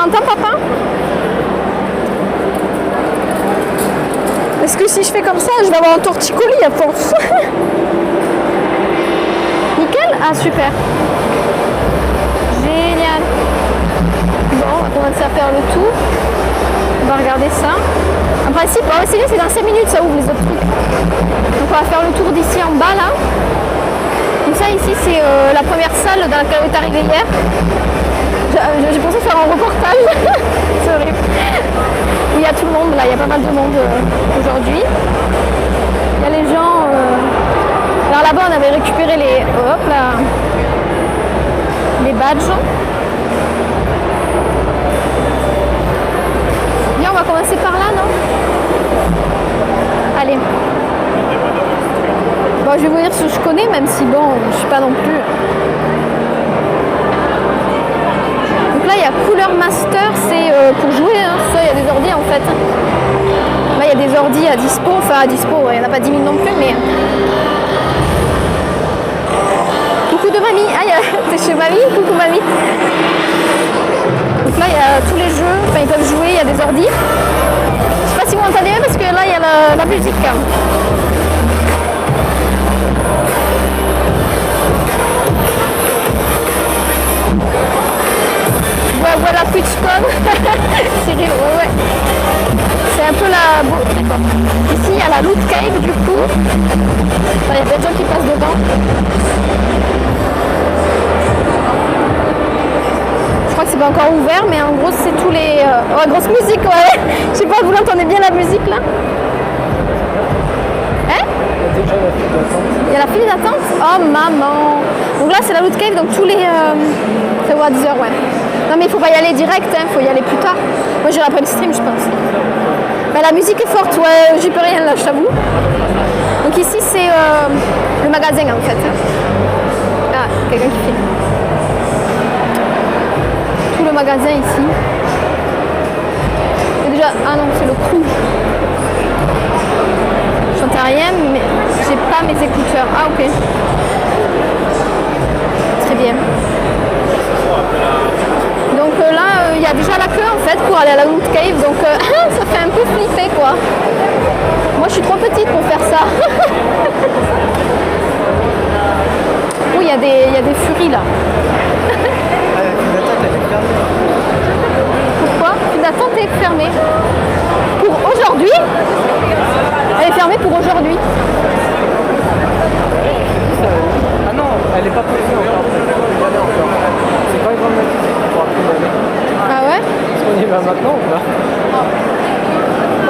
m'entends, papa? Est-ce que si je fais comme ça, je vais avoir un torticolis à force? Nickel? Ah, super. Génial. Bon, on va commencer à faire le tour. On va regarder ça. En principe, c'est dans 5 minutes, ça ouvre les autres trucs. Donc on va faire le tour d'ici en bas, là. Donc ça, ici, c'est la première salle dans laquelle on est arrivé hier. J'ai pensé faire un reportage. C'est horrible. Il y a tout le monde, là. Il y a pas mal de monde aujourd'hui. Il y a les gens... Alors là-bas, on avait récupéré les... Hop là. Les badges. Bien, on va commencer par là, non? Allez. Bon, je vais vous dire ce que je connais, même si bon, je suis pas non plus. Donc là, il y a Cooler Master, c'est pour jouer, hein. Ça, il y a des ordis en fait. Là, il y a des ordis à dispo, enfin à dispo, il n'y en a pas 10 000 non plus, mais. Coucou de mamie, ah, t'es chez mamie, coucou mamie. Donc là, il y a tous les jeux, enfin ils peuvent jouer, il y a des ordis. Je sais pas si vous entendez parce que là, il y a la musique. Ouais, voilà TwitchCon. Cyril, ouais. C'est un peu la... Bon, d'accord. Ici, il y a la Loot Cave, du coup. Enfin, il y a des gens qui passent dedans. Je crois que c'est pas encore ouvert, mais en gros, c'est tous les... Oh, grosse musique, ouais. Je sais pas, vous l'entendez bien, la musique, là? Hein? Il y a la file d'attente. Oh, maman. Donc là, c'est la Loot Cave, donc tous les... C'est à 10h, ouais. Non, mais il faut pas y aller direct, hein, faut y aller plus tard. Moi, j'irai après le stream, je pense. Mais la musique est forte, ouais, j'y peux rien là, je t'avoue. Donc ici, c'est le magasin, en fait. Ah, quelqu'un qui filme. Tout le magasin ici. Et déjà, ah non, c'est le crew. Je n'entends rien, mais j'ai pas mes écouteurs. Ah, ok. Très bien. Donc là, il y a déjà la queue en fait pour aller à la Loot Cave, donc ça fait un peu flipper quoi. Moi je suis trop petite pour faire ça. Oui, il y a des furies là. Pourquoi? L'attente est fermée. Pour aujourd'hui? Elle est fermée pour aujourd'hui. Ah non, elle est pas posée encore. C'est pas une grande activité pour après y aller. Ah ouais? Est-ce qu'on y va maintenant ou pas?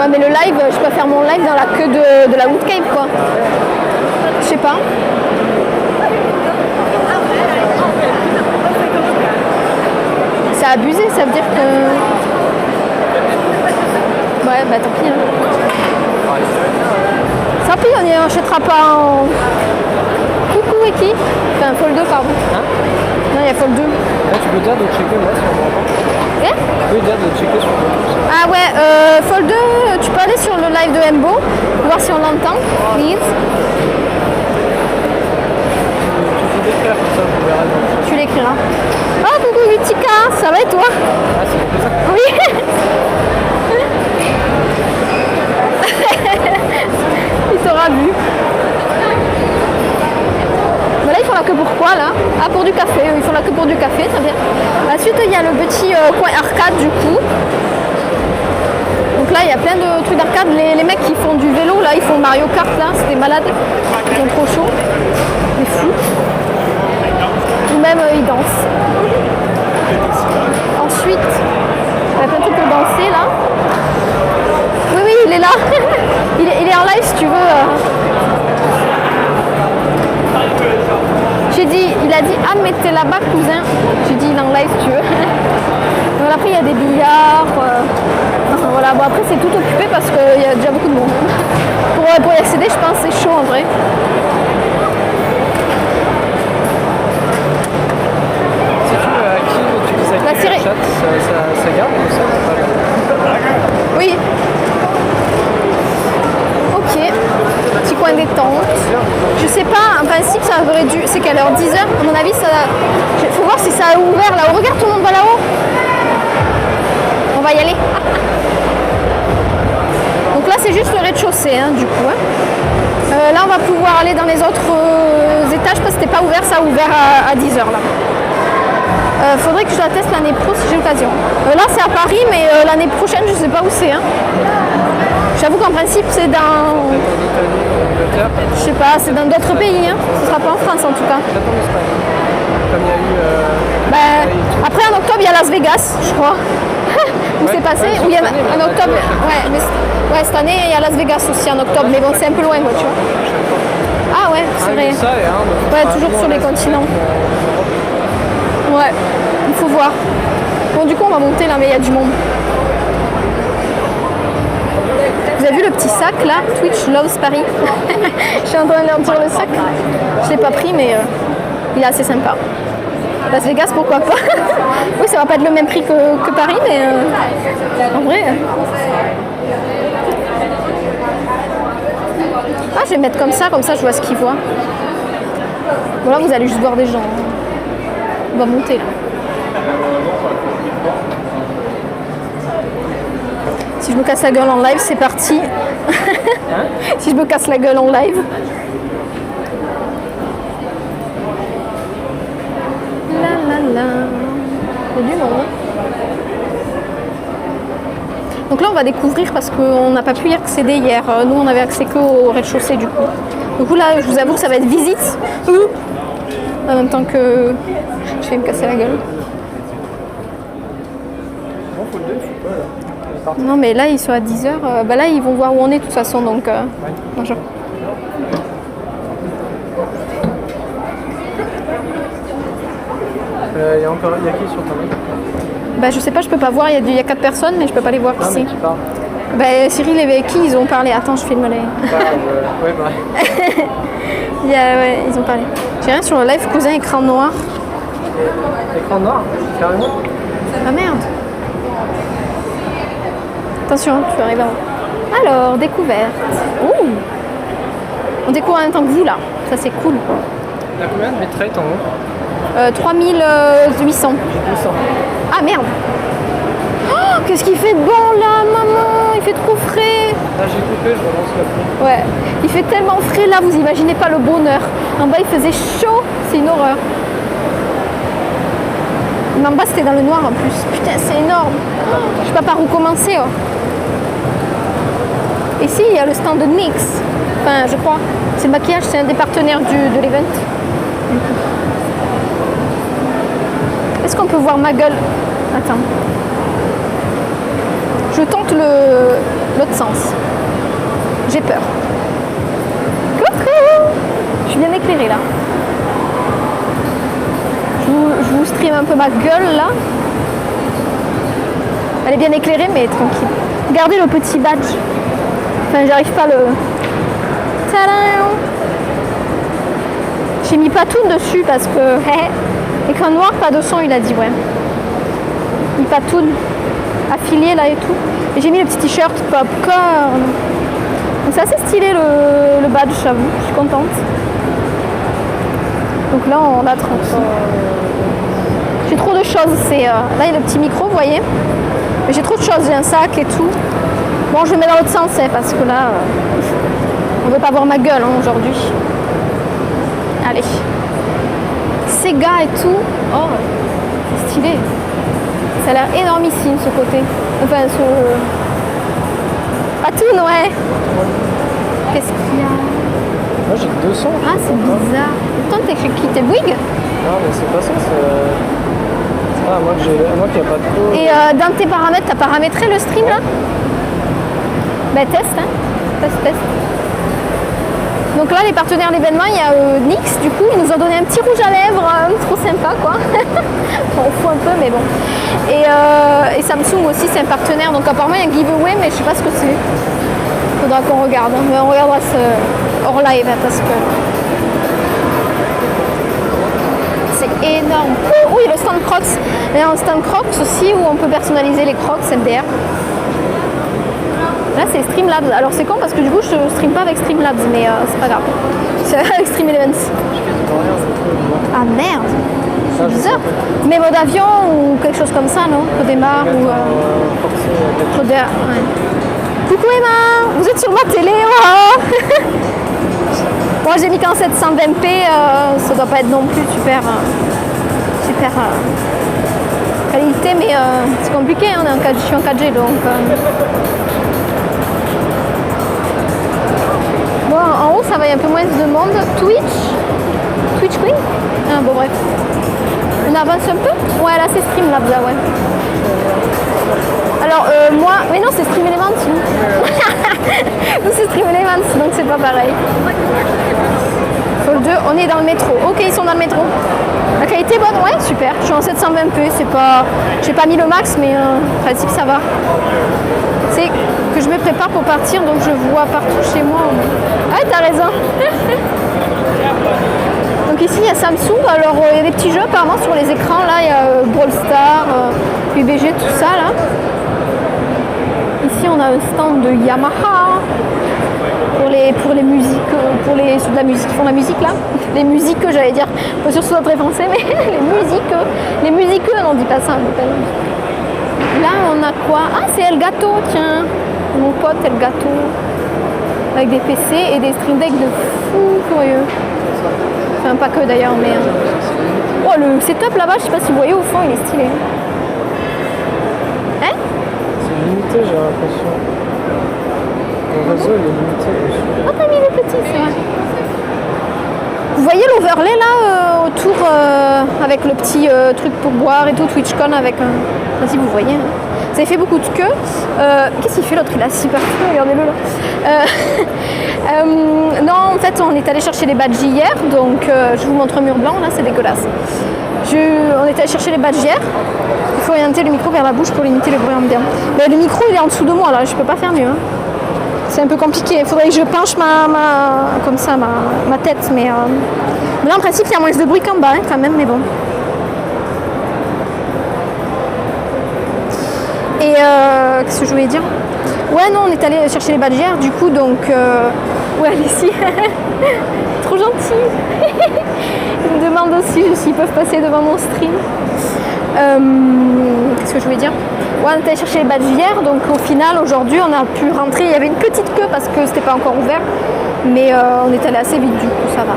Ouais, mais le live, je peux faire mon live dans la queue de la Loot Cave quoi. Je sais pas. C'est abusé, ça veut dire que... Ouais, bah tant pis. Hein. Tant pis, on n'y achètera pas en... Coucou Eki. Enfin, Fold 2, pardon. Hein? Non, il y a Fold 2. Là, tu peux dire de checker là sur le... Eh? Tu peux dire de checker sur le... Ah ouais, Fold 2, tu peux aller sur le live de Mbo, voir si on l'entend, please. Tu peux l'écrire comme ça, je verrai. Tu l'écriras. Oh, coucou Utica, ça va et toi? Ah, c'est comme ça. Oui. Il t'aura vu. Bah là, ils font la queue pour quoi là? Ah, pour du café. Ils font la queue pour du café, très bien. Ensuite, il y a le petit coin arcade du coup. Donc là, il y a plein de trucs d'arcade. Les mecs qui font du vélo, là, ils font Mario Kart, là. C'était malade. Ils sont trop chauds. C'est fou. Ou même, ils dansent. Ensuite, il y a plein de trucs pour danser, là. Oui, oui, il est là. il est en live, si tu veux. J'ai dit, il a dit, ah, mettez là-bas, cousin. J'ai dit, il est en live, si tu veux. Donc après, il y a des billards. Enfin, voilà, bon, après, c'est tout occupé parce qu'il y a déjà beaucoup de monde. Pour y accéder, je pense, c'est chaud en vrai. La série. Ça garde ou ça? Oui. Ok. Petit coin détente. Je sais pas, en principe ça aurait dû. C'est quelle heure? 10h? À mon avis, ça. Faut voir si ça a ouvert là-haut. Regarde, tout le monde va là-haut. On va y aller. Donc là, c'est juste le rez-de-chaussée, hein, du coup. Hein. Là, on va pouvoir aller dans les autres étages parce que c'était pas ouvert. Ça a ouvert à 10h là. Faudrait que je la teste l'année pro si j'ai l'occasion. Là, c'est à Paris, mais l'année prochaine, je sais pas où c'est. Hein. J'avoue qu'en principe, c'est dans... Je sais pas, c'est dans d'autres pays. Hein. Ce sera pas en France en tout cas. Comme il y a eu... Après, en octobre, il y a Las Vegas, je crois. Où c'est passé, où il y a en octobre. Ouais, mais cette année, il y a Las Vegas aussi en octobre, mais bon, c'est un peu loin, quoi, tu vois. Ah ouais, c'est vrai. Ouais, toujours sur les continents. Ouais, il faut voir. Bon, du coup, on va monter là, mais il y a du monde. Vous avez vu le petit sac là, Twitch Loves Paris. Je suis en train de leur dire le sac. Je l'ai pas pris, mais il est assez sympa. Las Vegas, pourquoi pas. Oui, ça va pas être le même prix que Paris, mais en vrai. Ah, je vais mettre comme ça je vois ce qu'ils voient. Bon, là, vous allez juste voir des gens. On va monter là. Si je me casse la gueule en live, c'est parti. Si je me casse la gueule en live. La la la. Il y a du monde. Donc là, on va découvrir parce qu'on n'a pas pu y accéder hier. Nous, on avait accès qu'au rez-de-chaussée du coup. Du coup, là, je vous avoue que ça va être visite. En même temps que je vais me casser la gueule. Non, mais là, ils sont à 10h. Bah là, ils vont voir où on est de toute façon. Donc, bonjour. Il y a qui sur ta main? Bah je sais pas, je peux pas voir, il y a 4 personnes mais je peux pas les voir non, ici. Bah Cyril et avec qui ils ont parlé? Attends, je filme les... ouais, bah. Ouais, ils ont parlé. J'ai rien sur le live cousin écran noir. Écran noir, carrément? Ah merde. Attention, tu arrives en... Alors, découverte. Ouh. On découvre en même temps que vous là, ça c'est cool. T'as combien de bitrate en haut? 3800. Ah merde. Oh, qu'est-ce qu'il fait de bon là, maman. Il fait trop frais. Là j'ai coupé, je relance le prix. Ouais, il fait tellement frais là, vous imaginez pas le bonheur. En bas il faisait chaud, c'est une horreur. Mais en bas c'était dans le noir en plus. Putain, c'est énorme. Oh, je sais pas par où commencer. Oh. Ici il y a le stand de NYX. Enfin, je crois. C'est le maquillage, c'est un des partenaires de l'event. Est-ce qu'on peut voir ma gueule? Attends. Je tente l'autre sens. J'ai peur. Coucou! Je suis bien éclairée là. Je vous stream un peu ma gueule là. Elle est bien éclairée mais tranquille. Regardez le petit badge. Enfin, j'arrive pas à le... Tadam! J'ai mis Patoun dessus parce que... Écran noir, pas de son, il a dit, ouais. Il Patoun. Affilié là et tout. Et j'ai mis le petit t-shirt popcorn. Donc c'est assez stylé le badge, j'avoue. Je suis contente. Donc là, on a 30. J'ai trop de choses. Là, il y a le petit micro, vous voyez. Mais j'ai trop de choses. J'ai un sac et tout. Bon, je le mets dans l'autre sens, parce que là, on ne veut pas voir ma gueule aujourd'hui. Allez. Sega et tout. Oh, c'est stylé. Ça a l'air énormissime ce côté. Enfin, ce... Patoun, ouais. Qu'est-ce qu'il y a? Moi j'ai 200. Ah, c'est bizarre. Pourtant, t'es qui? T'es Bouygues? Non, mais c'est pas ça, c'est... Ah, moi qui a pas trop... Et dans tes paramètres, t'as paramétré le stream là? Ben test, hein. Test. Donc là, les partenaires de l'événement, il y a NYX, du coup, ils nous ont donné un petit rouge à lèvres, trop sympa, quoi. Bon, on fout un peu, mais bon. Et Samsung aussi, c'est un partenaire, donc apparemment, il y a un giveaway, mais je sais pas ce que c'est. Faudra qu'on regarde, hein. Mais on regardera hors live, hein, parce que... C'est énorme. Oui, le stand Crocs. Il y a un stand Crocs aussi, où on peut personnaliser les Crocs MDR. Là c'est Streamlabs, alors c'est con parce que du coup je stream pas avec Streamlabs mais c'est pas grave, c'est avec Stream Elements. Ah merde. C'est bizarre. Mais mode avion ou quelque chose comme ça, non? Redémarre ou... Ouais. Coucou Emma, vous êtes sur ma télé, oh. Moi j'ai mis qu'en 720p, ça doit pas être non plus super qualité, mais c'est compliqué, on est en 4G, je suis en 4G donc... Bon, en haut ça va, il y a un peu moins de monde. Twitch Queen? Ah bon bref. On avance un peu? Ouais là c'est Streamlabs là, ouais. Alors moi, mais non c'est Stream Elements nous. Nous c'est Stream Elements donc c'est pas pareil. Fall 2, on est dans le métro. Ok, ils sont dans le métro. La qualité est bonne, ouais, super. Je suis en 720p, c'est pas... J'ai pas mis le max, mais en principe ça va. C'est que je me prépare pour partir, donc je vois partout chez moi. Ah, t'as raison. Donc ici il y a Samsung, alors il y a des petits jeux apparemment sur les écrans, là il y a Brawl Stars, PUBG, tout ça là. Ici on a un stand de Yamaha pour les musiques, pour les ceux de la musique qui font la musique là. Les musiques que j'allais dire, pas sûr que ce soit très français, mais les musiqueux, non dis pas ça. Là on a quoi? Ah c'est Elgato, tiens, mon pote Elgato, avec des PC et des Stream Deck de fou curieux. Enfin pas que d'ailleurs, mais... Oh le setup là-bas, je sais pas si vous voyez au fond, il est stylé. Hein? C'est limité j'ai l'impression. Le réseau il est limité. Oh t'as mis le petit, c'est vrai. Vous voyez l'overlay là autour avec le petit truc pour boire et tout, TwitchCon avec un... Vas-y vous voyez. Hein. Vous avez fait beaucoup de queue. Qu'est-ce qu'il fait l'autre? Il a super feu, regardez-le là. Non, en fait, on est allé chercher les badges hier, donc je vous montre un mur blanc, là, c'est dégueulasse. On est allé chercher les badges hier. Il faut orienter le micro vers la bouche pour limiter le bruit ambiant. Mais le micro, il est en dessous de moi, là, je peux pas faire mieux. Hein. C'est un peu compliqué, il faudrait que je penche comme ça, ma tête, mais là, en principe, il y a moins de bruit qu'en bas, hein, quand même, mais bon. Et qu'est-ce que je voulais dire? Ouais non on est allé chercher les badges hier du coup donc ouais allez ici. Trop gentil. Ils me demandent aussi s'ils peuvent passer devant mon stream. Qu'est-ce que je voulais dire? Ouais on est allé chercher les badges hier donc au final aujourd'hui on a pu rentrer. Il y avait une petite queue parce que c'était pas encore ouvert. Mais on est allé assez vite du coup ça va.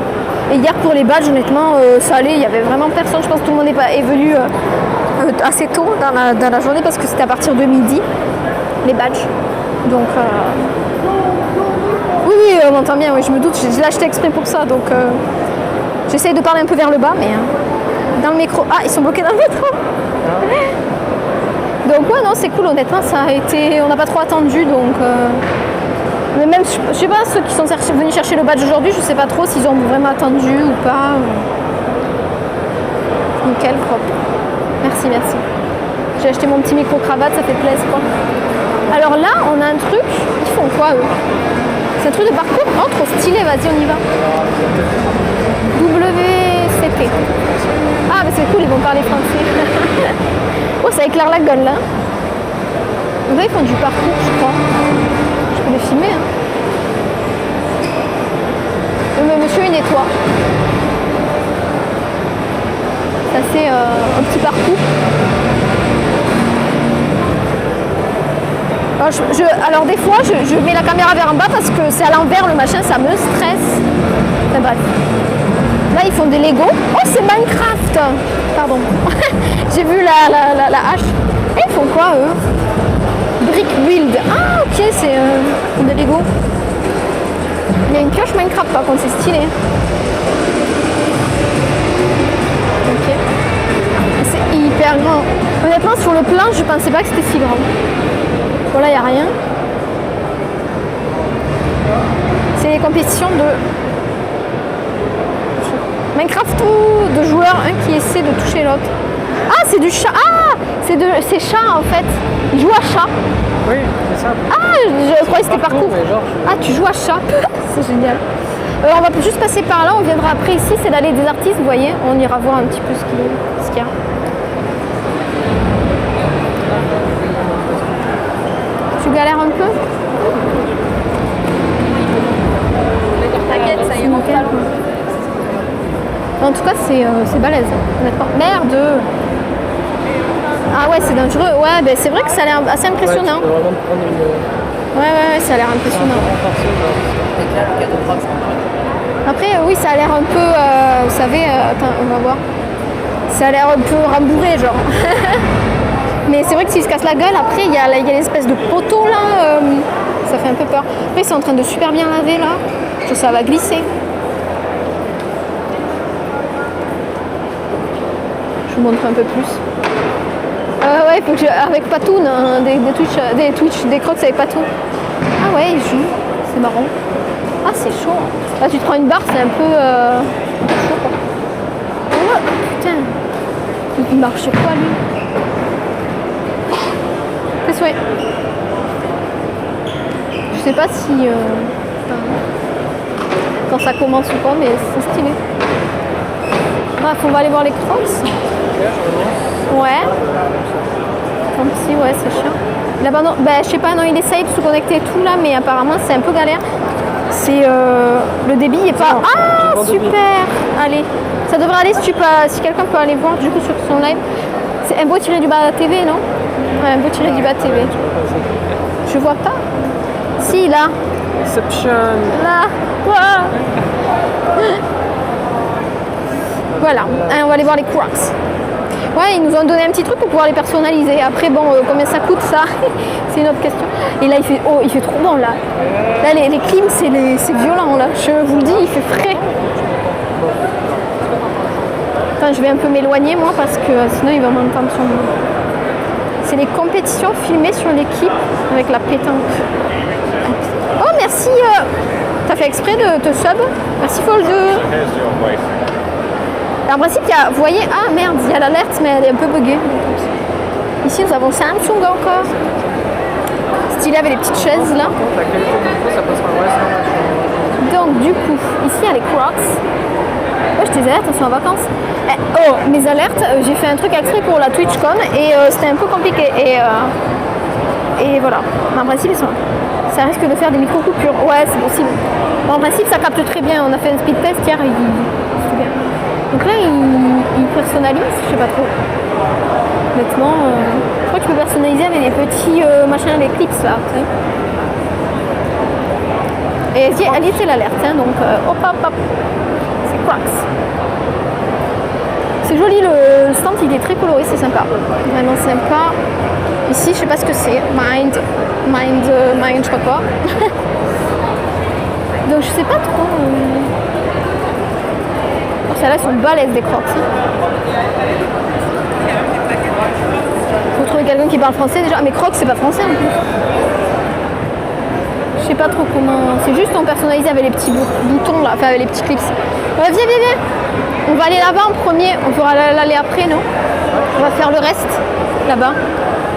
Et hier pour les badges honnêtement ça allait, il y avait vraiment personne. Je pense que tout le monde est venu assez tôt dans la journée parce que c'était à partir de midi les badges donc oui on entend bien, oui, je me doute, je l'ai acheté exprès pour ça donc j'essaye de parler un peu vers le bas mais dans le métro, ils sont bloqués dans le métro. Donc ouais non c'est cool honnêtement, ça a été, on n'a pas trop attendu donc mais même je sais pas ceux qui sont venus chercher le badge aujourd'hui, je sais pas trop s'ils ont vraiment attendu ou pas. Nickel, propre. Merci. J'ai acheté mon petit micro-cravate, ça fait plaisir quoi. Alors là, on a un truc, ils font quoi eux? C'est un truc de parcours? Oh, trop stylé, vas-y, on y va. WCT. Ah, mais c'est cool, ils vont parler français. Oh, ça éclaire la gueule là. Donc là, ils font du parcours, je crois. Je peux les filmer. Hein. Le monsieur, il nettoie. Ça c'est un petit parcours. Alors des fois je mets la caméra vers en bas parce que c'est à l'envers le machin, ça me stresse. Enfin bref. Là ils font des Lego. Oh c'est Minecraft. Pardon. J'ai vu la hache. Et ils font quoi eux? Brick Build. Ah ok c'est des Lego. Il y a une pioche Minecraft par contre, c'est stylé. Ok. C'est hyper grand. Honnêtement sur le plan je pensais pas que c'était si grand. Bon là il n'y a rien. C'est les compétitions de Minecraft ou de joueurs, un qui essaie de toucher l'autre. Ah c'est du chat. Ah c'est chat en fait. Il joue à chat. Oui c'est ça. Ah je croyais que c'était parcours. Ah tu joues à chat. C'est génial. On va juste passer par là, on viendra après ici, c'est l'allée des artistes, vous voyez. On ira voir un petit peu ce qu'il y a. Tu galères un peu? T'inquiète, ça ira. En tout cas, c'est balèze, honnêtement. Merde! Ah ouais, c'est dangereux. Ouais, ben c'est vrai que ça a l'air assez impressionnant. Ouais, tu peux vraiment te prendre une... Ouais, ça a l'air impressionnant. Après, oui, ça a l'air un peu, vous savez, attends, on va voir. Ça a l'air un peu rembourré, genre. Mais c'est vrai que s'il se casse la gueule, après, il y a l'espèce de poteau, là. Ça fait un peu peur. Après, c'est en train de super bien laver, là. Je trouve que ça va glisser. Je vous montre un peu plus. Ouais, il faut que avec Patoun, hein, des Crocs avec Patoun. Ah ouais, il joue. C'est marrant. Ah, c'est chaud. Là, tu te prends une barre, c'est un peu chaud, quoi. Oh, putain. Il marche sur quoi, lui? C'est souhait. Je sais pas si... quand ça commence ou pas, mais c'est stylé. Bref, on va aller voir les Crocs. Ouais. Comme si, ouais, c'est chiant. Là-bas, non, ben, je sais pas, non, il essaye de se connecter et tout là, mais apparemment c'est un peu galère. C'est le débit est pas. Ah, super. Allez, ça devrait aller si quelqu'un peut aller voir du coup sur son live. C'est un beau tiré du bas TV, non? Ouais, un beau tiré du bas TV. Je vois pas. Si, là. Inception. Là. Wow. Voilà, on va aller voir les Crocs. Ouais, ils nous ont donné un petit truc pour pouvoir les personnaliser. Après, bon, combien ça coûte, ça? C'est une autre question. Et là, il fait trop bon, là. Là, les clims, c'est violent, là. Je vous le dis, il fait frais. Enfin, je vais un peu m'éloigner, moi, parce que sinon, il va m'entendre sur moi. C'est les compétitions filmées sur l'équipe avec la pétanque. Oh, merci. T'as fait exprès de te sub. Merci, Fold. En principe, vous voyez, ah merde, il y a l'alerte, mais elle est un peu buggée. Ici, nous avons Samsung encore. Stylé avec les petites chaises là. Donc, du coup, ici, il y a les Crocs. Ouais, je te les alerte, elles sont en vacances. Oh, mes alertes, j'ai fait un truc exprès pour la TwitchCon et c'était un peu compliqué. Et voilà. Mais en principe, ça risque de faire des micro-coupures. Ouais, c'est possible. Bon, en principe, ça capte très bien. On a fait un speed test hier et c'était bien. Donc là, il personnalise, je sais pas trop. Honnêtement, je crois que tu peux personnaliser avec des petits machins, les clips là. Tu sais. Et elle y était l'alerte, hein, donc hop. C'est Crocs. C'est joli, le stand il est très coloré, c'est sympa. Vraiment sympa. Ici, je sais pas ce que c'est. Mind, je sais pas quoi. Donc je sais pas trop. Celles-là sont balèzes des Crocs. Faut trouver quelqu'un qui parle français déjà. Mais Crocs c'est pas français en plus. Je sais pas trop comment. C'est juste en personnalisé avec les petits boutons là, enfin avec les petits clips. Viens. On va aller là-bas en premier. On fera l'aller après, non? On va faire le reste là-bas.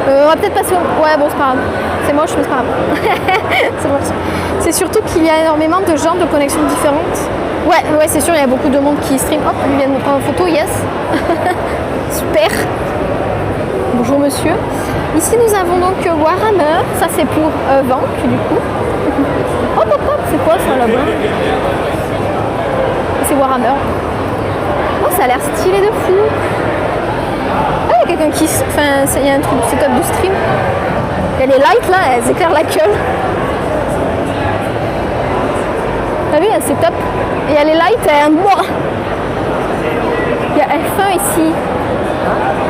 On va peut-être passer au... Ouais, bon, c'est pas grave. C'est moche, mais c'est pas grave. C'est moche. C'est surtout qu'il y a énormément de genres de connexions différentes. Ouais, c'est sûr, il y a beaucoup de monde qui stream. Hop, ils viennent me prendre en photo, yes. Super. Bonjour monsieur. Ici nous avons donc Warhammer. Ça c'est pour Vank du coup. Hop, c'est quoi ça là-bas? C'est Warhammer. Oh, ça a l'air stylé de fou. Ah, il y a quelqu'un qui... Enfin, il y a un truc de setup de stream. Il y a les lights là, elles éclairent la gueule. T'as vu, c'est top. Et il y a les lights, moi. Il y a F1 ici.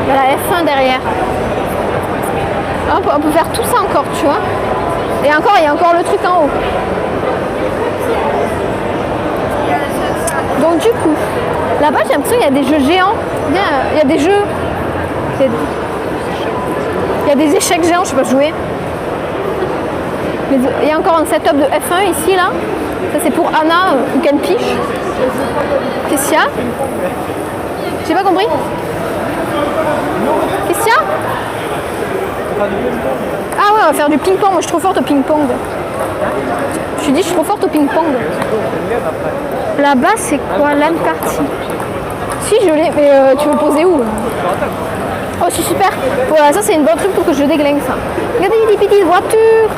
Il y a la F1 derrière. On peut faire tout ça encore, tu vois. Et encore, il y a encore le truc en haut. Donc du coup, là-bas, j'ai l'impression qu'il y a des jeux géants. Il y a des jeux... Il y a des échecs géants, je sais pas jouer. Il y a encore un setup de F1 ici, là. Ça c'est pour Anna ou Ken Piche. Qu'est-ce qu'il y a? J'ai pas compris. Qu'est-ce qu'il y a? Ah ouais, on va faire du ping-pong. Moi je suis trop forte au ping-pong. Je suis trop forte au ping-pong. Là-bas c'est quoi? LAN party. Si je l'ai, mais tu veux le poser où? Oh c'est super. Voilà, ça c'est une bonne truc pour que je déglingue ça. Regardez des petites voitures.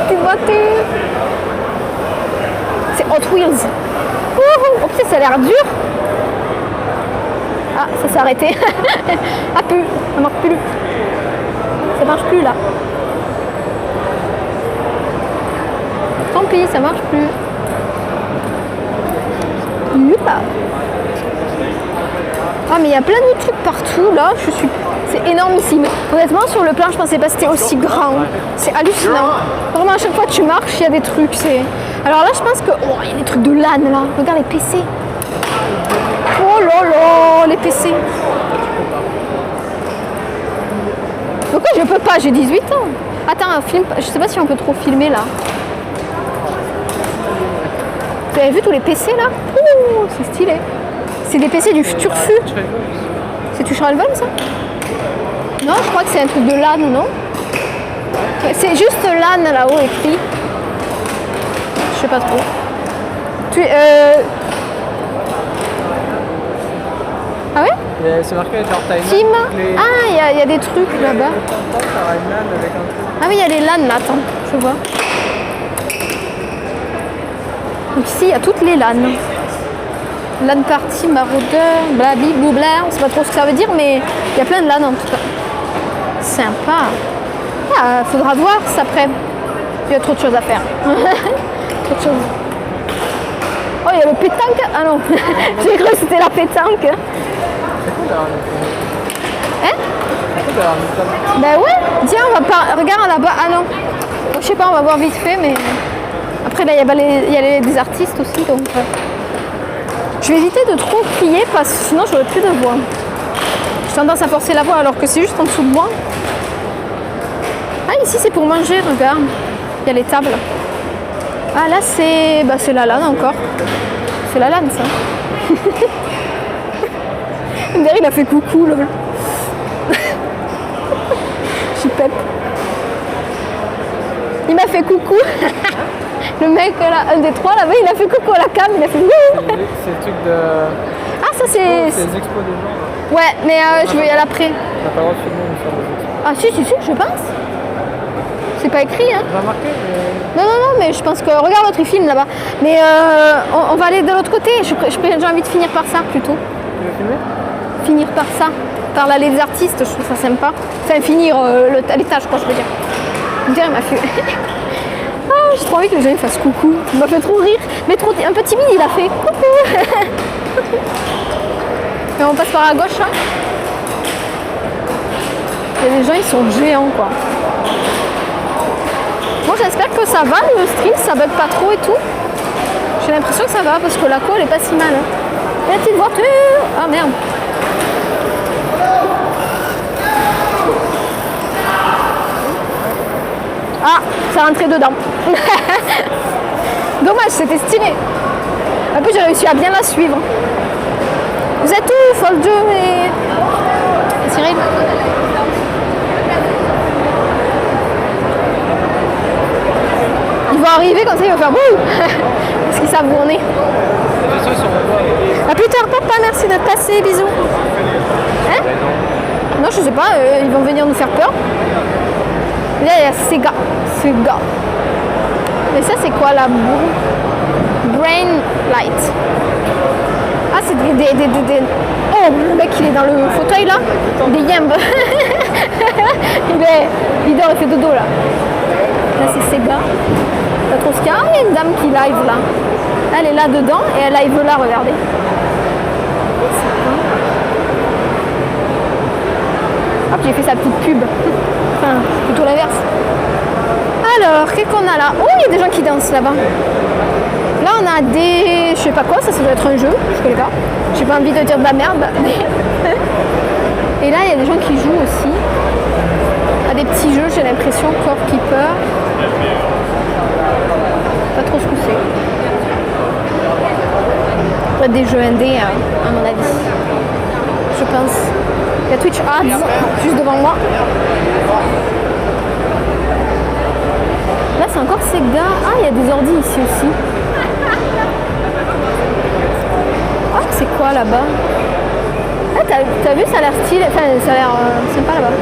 Des voitures. C'est Hot Wheels. Oh putain, ça a l'air dur. s'est arrêté. Ah plus, ça marche plus. Ça marche plus là. Tant pis, ça marche plus. Youpa. Ah mais il y a plein de trucs partout là, c'est énormissime. Honnêtement sur le plan je pensais pas que c'était aussi grand. C'est hallucinant. Vraiment à chaque fois que tu marches il y a des trucs. Alors là je pense que. Oh il y a des trucs de LAN là. Regarde les PC. Oh là là les PC. Pourquoi je peux pas? J'ai 18 ans. Attends, filme. Je sais pas si on peut trop filmer là. Vous avez vu tous les PC là? Ouh, c'est stylé. C'est des PC du futur fut. C'est Tucherelven ça? Non, je crois que c'est un truc de LAN, non? C'est juste LAN là-haut écrit. Je sais pas trop. Ah ouais? C'est marqué genre t'as une Team. Ah, il y a des trucs là-bas. Ah oui, il y a les LAN là, attends, je vois. Donc ici, il y a toutes les LAN. LAN party, maraudeur, blabi, boubla, on sait pas trop ce que ça veut dire, mais il y a plein de LAN en tout cas. Sympa. Ah, faudra voir ça après. Il y a trop de choses à faire. Trop de choses. Oh, il y a le pétanque. Ah non, j'ai cru que c'était la pétanque. Hein? Ben ouais, tiens, on va pas. Regarde là-bas. Ah non. Bon, je sais pas, on va voir vite fait, mais. Après, là, il y a des artistes aussi, donc. Je vais éviter de trop crier parce que sinon, j'aurai plus de voix. J'ai tendance à forcer la voix alors que c'est juste en dessous de moi. Ah, ici, c'est pour manger, regarde. Il y a les tables. Ah, là, c'est. Bah, c'est la LAN encore. C'est la LAN, ça. Derrière, il a fait coucou, lol. Je suis pep. Il m'a fait coucou. Le mec, là, un des trois, là-bas, il a fait coucou à la cam, il a fait wouh. C'est le truc de... Ah, ça, c'est... C'est les expos des gens, là. Ouais, mais je vais y aller après. T'as pas le droit de filmer une faire des expos. Ah, si, je pense. C'est pas écrit, hein. J'ai remarqué, mais... Non, mais je pense que... Regarde l'autre, il filme, là-bas. Mais on va aller de l'autre côté. J'ai envie de finir par ça, plutôt. Tu veux filmer? Finir par ça. Par l'allée des artistes, je trouve ça sympa. Enfin, finir l'étage, quoi, je veux dire. Je veux dire, il m'a fait... Ah, j'ai trop envie que les gens fassent coucou. Il m'a fait trop rire. Mais trop, un peu timide, il a fait coucou. Et on passe par la gauche, hein. Et les gens, ils sont géants, quoi. Bon, j'espère que ça va, le stream, ça bug pas trop et tout. J'ai l'impression que ça va, parce que la queue, elle est pas si mal. Hein. La petite voiture. Ah, merde. Ah, ça rentrait dedans. Dommage, c'était stylé. En plus, j'ai réussi à bien la suivre. Vous êtes où, Folge et Cyril? Ils vont arriver comme ça, ils vont faire bouh. Parce qu'ils savent où on est. À plus tard, papa, merci d'être passé, bisous. Hein? Non, je sais pas, ils vont venir nous faire peur. Là, il y a Sega. Mais ça, c'est quoi la boue? Brain Light. Ah, c'est des... Oh, le mec, il est dans le fauteuil, là. Des yambes. il dort, il fait dodo, là. Là, c'est Sega. Pas trop ce qu'il y a. Ah, il y a une dame qui live, là. Elle est là dedans et elle live là, regardez. Ah, puis j'ai fait sa petite pub. Enfin, plutôt l'inverse. Alors, qu'est-ce qu'on a là? Oh, il y a des gens qui dansent là-bas. Là, on a des... Je sais pas quoi, ça doit être un jeu. Je connais pas. J'ai pas envie de dire de la merde. Et là, il y a des gens qui jouent aussi. À des petits jeux, j'ai l'impression. Core Keeper. Pas trop ce que c'est. Peut-être des jeux indés, à mon avis. Je pense. Il y a Twitch Ads juste devant moi. Là, c'est encore Sega. Ah, il y a des ordi ici aussi. Ah, c'est quoi là-bas? Ah, t'as vu, ça a l'air stylé. Enfin, ça a l'air sympa là-bas.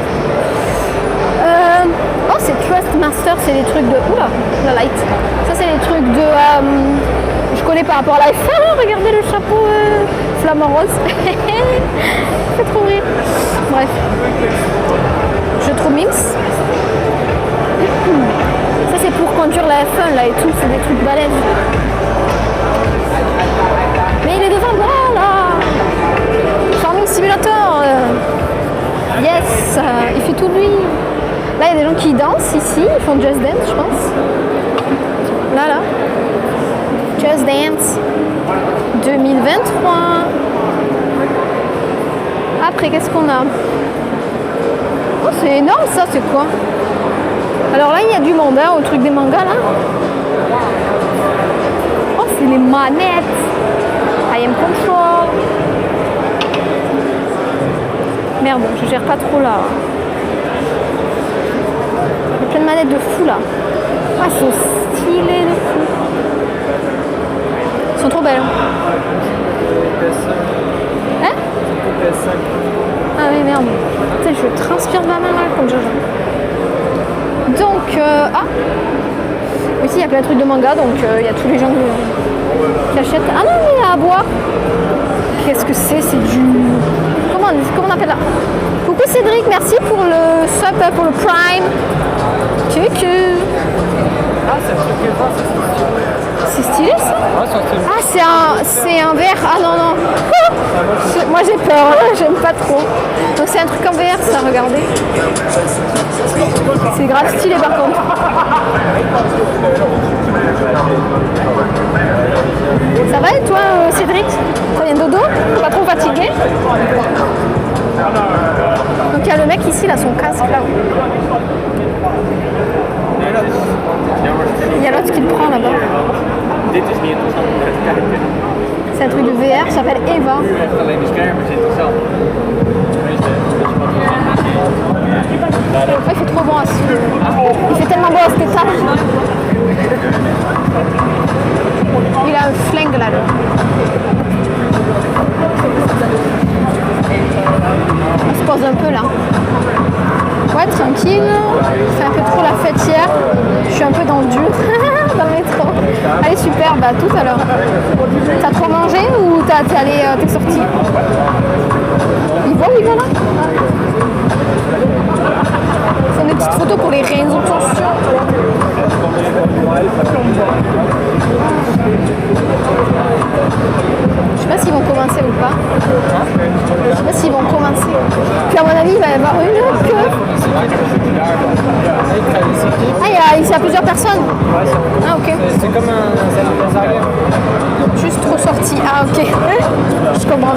Oh, c'est Trustmaster, c'est des trucs de... Oula, la light. Ça, c'est les trucs de... je connais par rapport à la F1, regardez le chapeau flamant rose. C'est trop rire. Bref. Je trouve mix. Ça c'est pour conduire la F1 là et tout, c'est des trucs balèzes. Mais il est devant moi là. Farming Simulator. Yes, il fait tout lui. Là il y a des gens qui dansent ici, ils font Just Dance je pense. Là. Just Dance 2023. Après qu'est-ce qu'on a? Oh c'est énorme ça, c'est quoi? Alors là il y a du monde hein, au truc des mangas là. Oh c'est les manettes. I am control. Merde, je gère pas trop là. Il y a plein de manettes de fou là. Ah, elles sont stylées de fou. Elles sont trop belles. Hein? Ah oui, merde. Tu sais, je transpire de ma main là comme Jojo. Donc, ici il y a plein de trucs de manga, donc il y a tous les gens qui achètent. Ah non, mais il y a à boire. Qu'est-ce que c'est? C'est du... Comment on appelle là? Coucou Cédric, merci pour le sub, pour le prime. Ah, c'est un truc qui est pas, c'est stylé ça? Ouais, Ah, c'est un verre. Ah non, non. Moi j'ai peur, hein, j'aime pas trop. Donc c'est un truc en VR ça, regardez. C'est grave stylé par contre. Ça va et toi Cédric? Ça vient de dodo? Pas trop fatigué? Donc il y a le mec ici, là, son casque là. Il y a l'autre qui le prend là-bas. C'est un truc de VR, ça s'appelle Eva. Oh, il fait trop bon à ce... Il fait tellement beau à cet étage. Il a un flingue là. On se pose un peu là. Ouais, tranquille. C'est un peu trop la fête hier. Je suis un peu dans le dur. Dans le métro. Allez, super. Bah, tout à l'heure. T'as trop mangé ou t'es sorti? Il va là? Ce sont des petites photos pour les réseaux sociaux. Je sais pas s'ils vont commencer ou pas. Je sais pas s'ils vont commencer. Puis à mon avis, il va y avoir une queue. Ah, il y a plusieurs personnes. Ah, ok. C'est comme un arrière. Juste trop sorti. Ah, ok. Je comprends.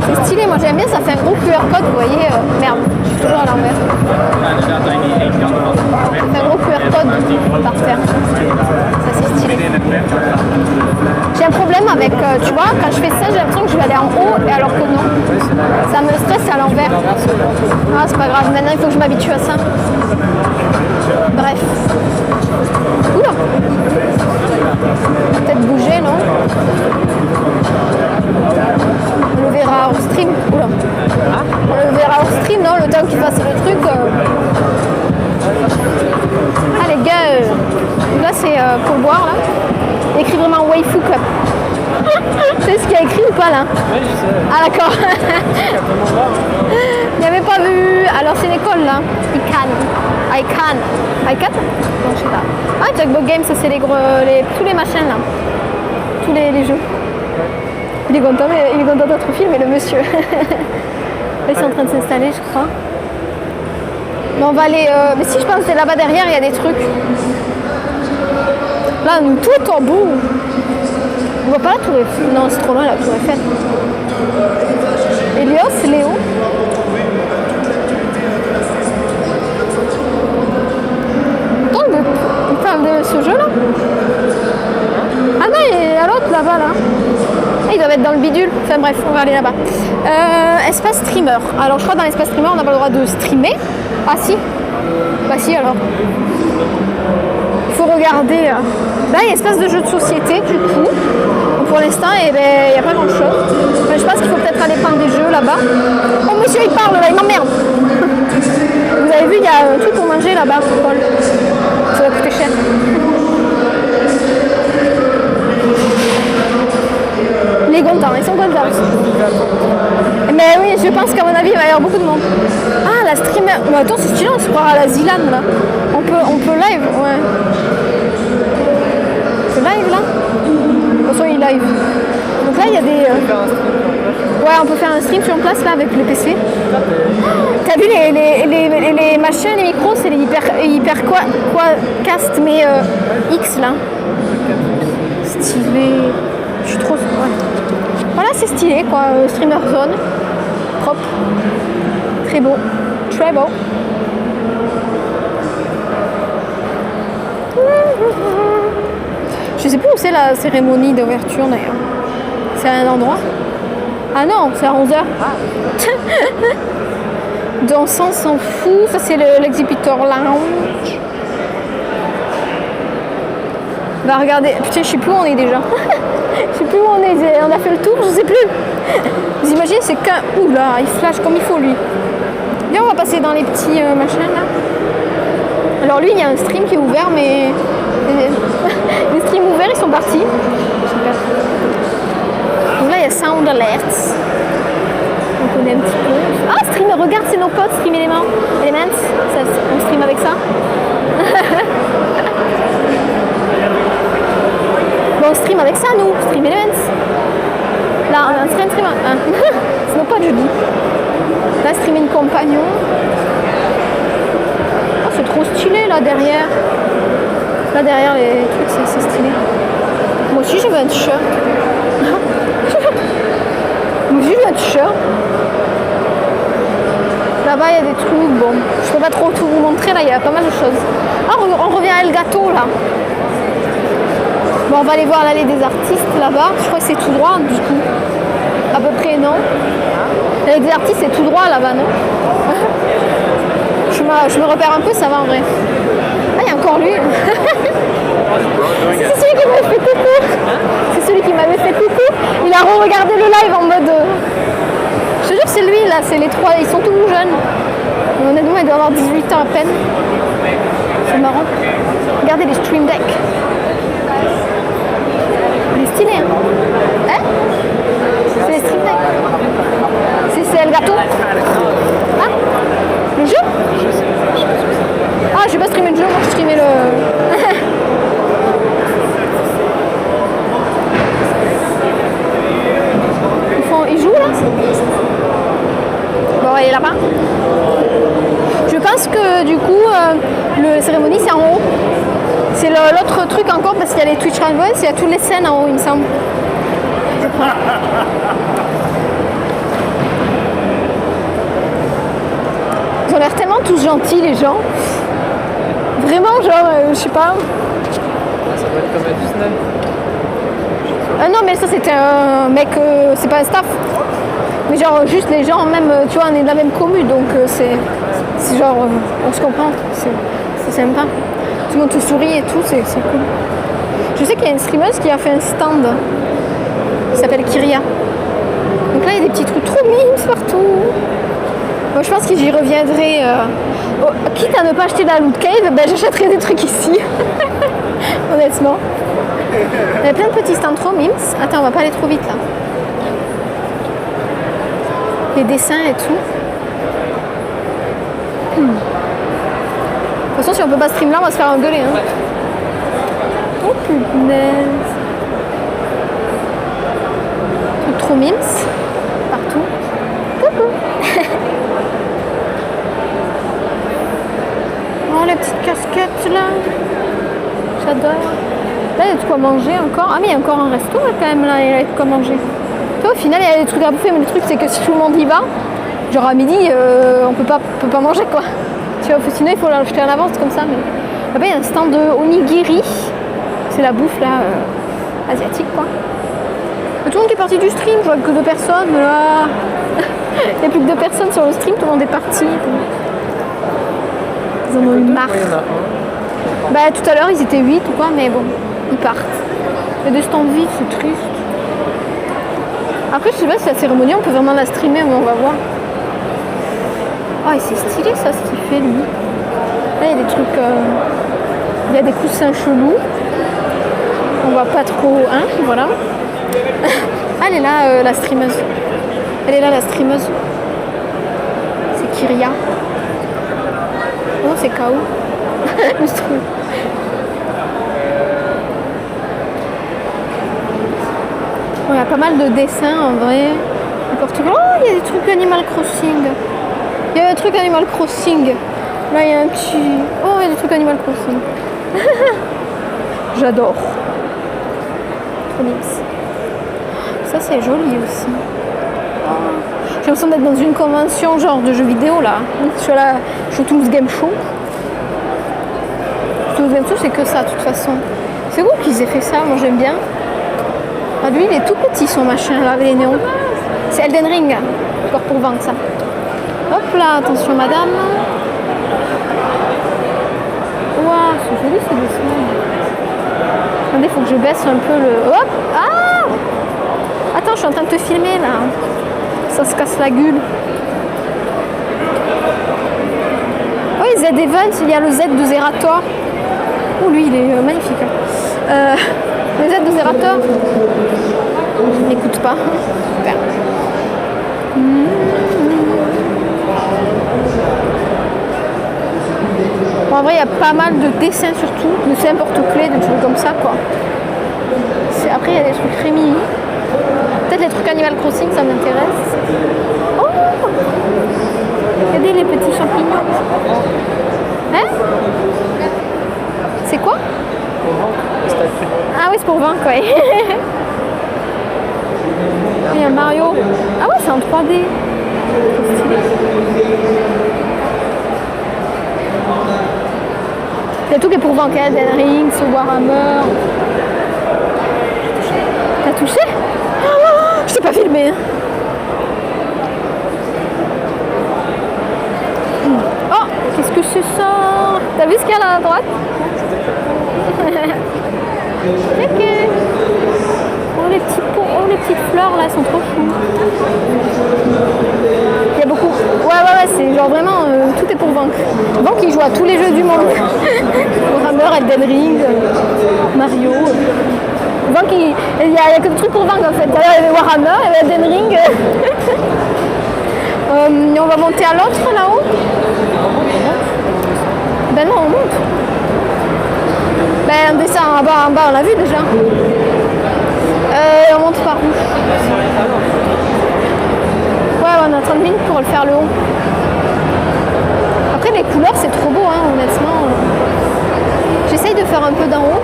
C'est stylé, moi j'aime bien, ça fait un gros QR code, vous voyez. Merde, je suis toujours à l'envers. Ça fait un gros QR code par terre. Ça c'est stylé. J'ai un problème avec, tu vois, quand je fais ça, j'ai l'impression que je vais aller en haut, et alors que non. Ça me stresse à l'envers. Ah, c'est pas grave, maintenant il faut que je m'habitue à ça. Bref. Oula. Peut-être bouger, non? On le verra hors stream. Oula. On le verra hors stream, non? Le temps qu'il fasse le truc. Ah les gars, là c'est pour boire là. Il écrit vraiment Waifu Cup. Tu sais ce qu'il y a écrit ou pas là? Oui, je sais. Ah d'accord. Il n'y avait pas vu. Alors c'est une école là. Ican. Non, je sais pas. Ah, Jackbox Games, ça c'est tous les machins là. Tous les jeux. Il est content d'autres films, mais le monsieur. Là, ils sont en train de s'installer, je crois. Mais on va aller... mais si je pense que c'est là-bas derrière, il y a des trucs. Là, tout en bout. On voit pas la tour Eiffel. Non, c'est trop loin la tour Eiffel. Léo. On parle de ce jeu là? Ah non, il y a l'autre là-bas là. Ah, ils doivent être dans le bidule. Enfin bref, on va aller là-bas. Espace streamer. Alors je crois que dans l'espace streamer on n'a pas le droit de streamer. Ah si. Bah si alors. Il faut regarder. Là il y a espace de jeu de société du coup. Pour l'instant il n'y a pas grand chose. Enfin, je pense qu'il faut peut-être aller prendre des jeux là-bas. Oh monsieur il parle là, il m'emmerde. Vous avez vu il y a un truc pour manger là-bas pour Paul. Ça va coûter cher. contents, ils sont contents. Mais oui, je pense qu'à mon avis, il va y avoir beaucoup de monde. Ah, la streamer. Mais attends, c'est stylé, on se croira à la Zilan là. On peut live, ouais. C'est live là? De toute façon, il live. Donc là, il y a des. Ouais, on peut faire un stream sur place là avec le PC. T'as vu les machins, les micros, c'est les hyper cast, mais X là. Stylé. Je suis trop. Ouais. Voilà, c'est stylé quoi. Streamer zone. Propre. Très beau. Très beau. Je sais plus où c'est la cérémonie d'ouverture d'ailleurs. C'est à un endroit? Ah non, c'est à 11h. Dans ça, on s'en fout. Ça, c'est l'exhibitor lounge. Bah regardez, putain, je sais plus où on est déjà. Je sais plus où on est. On a fait le tour, je sais plus. Vous imaginez, c'est qu'un. Oula, il flash comme il faut lui. Viens, on va passer dans les petits machins là. Alors lui, il y a un stream qui est ouvert, mais les streams ouverts, ils sont partis. Donc là, il y a Sound Alerts. On connaît un petit peu. Ah, stream, regarde, c'est nos potes, Stream Elements. On stream avec ça. Bon, on stream avec ça, nous, Stream Elements. Là, on stream. C'est nos potes, je dis. Là, streaming compagnon. Oh, c'est trop stylé, là, derrière. Là, derrière les trucs, c'est stylé. Moi aussi, je veux un t-shirt. Moi aussi, je veux un t-shirt. Là-bas, il y a des trucs. Bon, je peux pas trop tout vous montrer, là, il y a pas mal de choses. Ah, on revient à El Gato, là. Bon, on va aller voir l'allée des artistes, là-bas. Je crois que c'est tout droit, du coup. À peu près, non? L'allée des artistes, c'est tout droit, là-bas, non? Je me repère un peu, ça va, en vrai. Ah, il y a encore lui. C'est celui qui m'avait fait coucou. C'est celui qui m'avait fait coucou. Il a re-regardé le live en mode... Je te jure, c'est lui, là. C'est les trois. Ils sont tous jeunes. Honnêtement, il doit avoir 18 ans à peine. C'est marrant. Regardez les stream decks. Il est stylé, hein? C'est les stream decks. C'est El Gato. Ah, le jeu? Ah, je vais pas streamer le jeu, moi je streamais le... Ils jouent là? Bon, il est là-bas. Je pense que du coup, la cérémonie c'est en haut. C'est l'autre truc encore parce qu'il y a les Twitch Rivals, il y a toutes les scènes en haut, il me semble. Je crois. Ils ont l'air tellement tous gentils les gens. Vraiment genre, je sais pas. Ça doit être comme à Disney. Non mais ça c'était un mec, c'est pas un staff. Mais genre juste les gens même, tu vois on est de la même commune donc c'est genre, on se comprend, c'est sympa. Tout le monde te sourit et tout, c'est cool. Je sais qu'il y a une streameuse qui a fait un stand qui s'appelle Kyria. Donc là il y a des petits trucs trop mimes partout. Moi je pense que j'y reviendrai. Quitte à ne pas acheter de la loot cave, ben j'achèterai des trucs ici. Honnêtement. Il y a plein de petits stands trop mimes. Attends, on va pas aller trop vite là. Les dessins et tout. De toute façon, si on peut pas stream là, on va se faire engueuler. Hein. Oh punaise. Truc trop mimes. Partout. Coucou. Oh, les petites casquettes là. J'adore. Là, il y a de quoi manger encore. Ah, mais il y a encore un resto là, quand même. Là, il y a de quoi manger. Tu vois, au final, il y a des trucs à bouffer, mais le truc, c'est que si tout le monde y va, genre à midi, on peut pas manger quoi. Tu vois, sinon, il faut l'acheter à l'avance comme ça. Mais là-bas, il y a un stand de onigiri. C'est la bouffe là, asiatique quoi. Tout le monde est parti du stream. Je vois que 2 personnes. Mais là, il n'y a plus que 2 personnes sur le stream. Tout le monde est parti. Ils en ont eu marre. Bah, tout à l'heure, ils étaient 8 ou quoi, mais bon. Ils partent. Il y a des stands vides, c'est triste. Après, je sais pas si la cérémonie, on peut vraiment la streamer, mais on va voir. Ah, et c'est stylé ça, ce qu'il fait lui. Là, il y a des trucs. Il y a des coussins chelous. On voit pas trop, hein, voilà. Ah, elle est là, la streameuse. Elle est là, la streameuse. C'est Kyria. Non, c'est Kao. Je trouve. Il y a pas mal de dessins en vrai. N'importe quoi. Oh, il y a des trucs Animal Crossing. Il y a un truc Animal Crossing. Là, il y a un petit... Oh, il y a des trucs Animal Crossing. J'adore. Trop mix. Ça, c'est joli aussi. Oh. J'ai l'impression d'être dans une convention genre de jeux vidéo là. Je suis là, je suis Toulouse Game Show. Toulouse Game Show, c'est que ça de toute façon. C'est cool qu'ils aient fait ça, moi j'aime bien. Ah, lui, il est tout petit son machin là avec les néons. C'est Elden Ring, encore pour vendre ça. Hop là, attention madame. Waouh, c'est joli ce dessin. Attendez, faut que je baisse un peu le... Hop. Ah. Attends, je suis en train de te filmer là. Ça se casse la gueule. Oh, les Z-Events, il y a le Z de Zerator. Oh, lui, il est magnifique. Le Z de Zerator. Je n'écoute pas. Super. Bon, en vrai, il y a pas mal de dessins surtout, de ces porte-clés, de trucs comme ça, quoi. Après, il y a des trucs Rémi. Peut-être les trucs Animal Crossing, ça m'intéresse. Oh! Regardez les petits champignons. Hein? C'est quoi? Ah oui, c'est pour vaincre, ouais. Il y a Mario. Ah ouais, c'est en 3D. Il y a tout qui est pour vaincre. Elden Ring, Warhammer. T'as touché? Je t'ai pas filmé. Oh, qu'est-ce que c'est ça? T'as vu ce qu'il y a là à droite? Ok. Oh les petits pots, oh les petites fleurs là, elles sont trop choues. Il y a beaucoup. Ouais, c'est genre vraiment tout est pour vaincre. Vaincre qui joue à tous les jeux du monde. Warhammer, Elden Ring, Mario. Vaincre il y a que des trucs pour vaincre en fait. Il y avait Warhammer, il y avait Elden Ring. On va monter à l'autre là-haut. Ben non, on monte. Ben on descend en bas, on l'a vu déjà. On monte par où? Ouais, on a 30 minutes pour le faire le haut. Après les couleurs c'est trop beau hein, honnêtement. J'essaye de faire un peu d'en haut.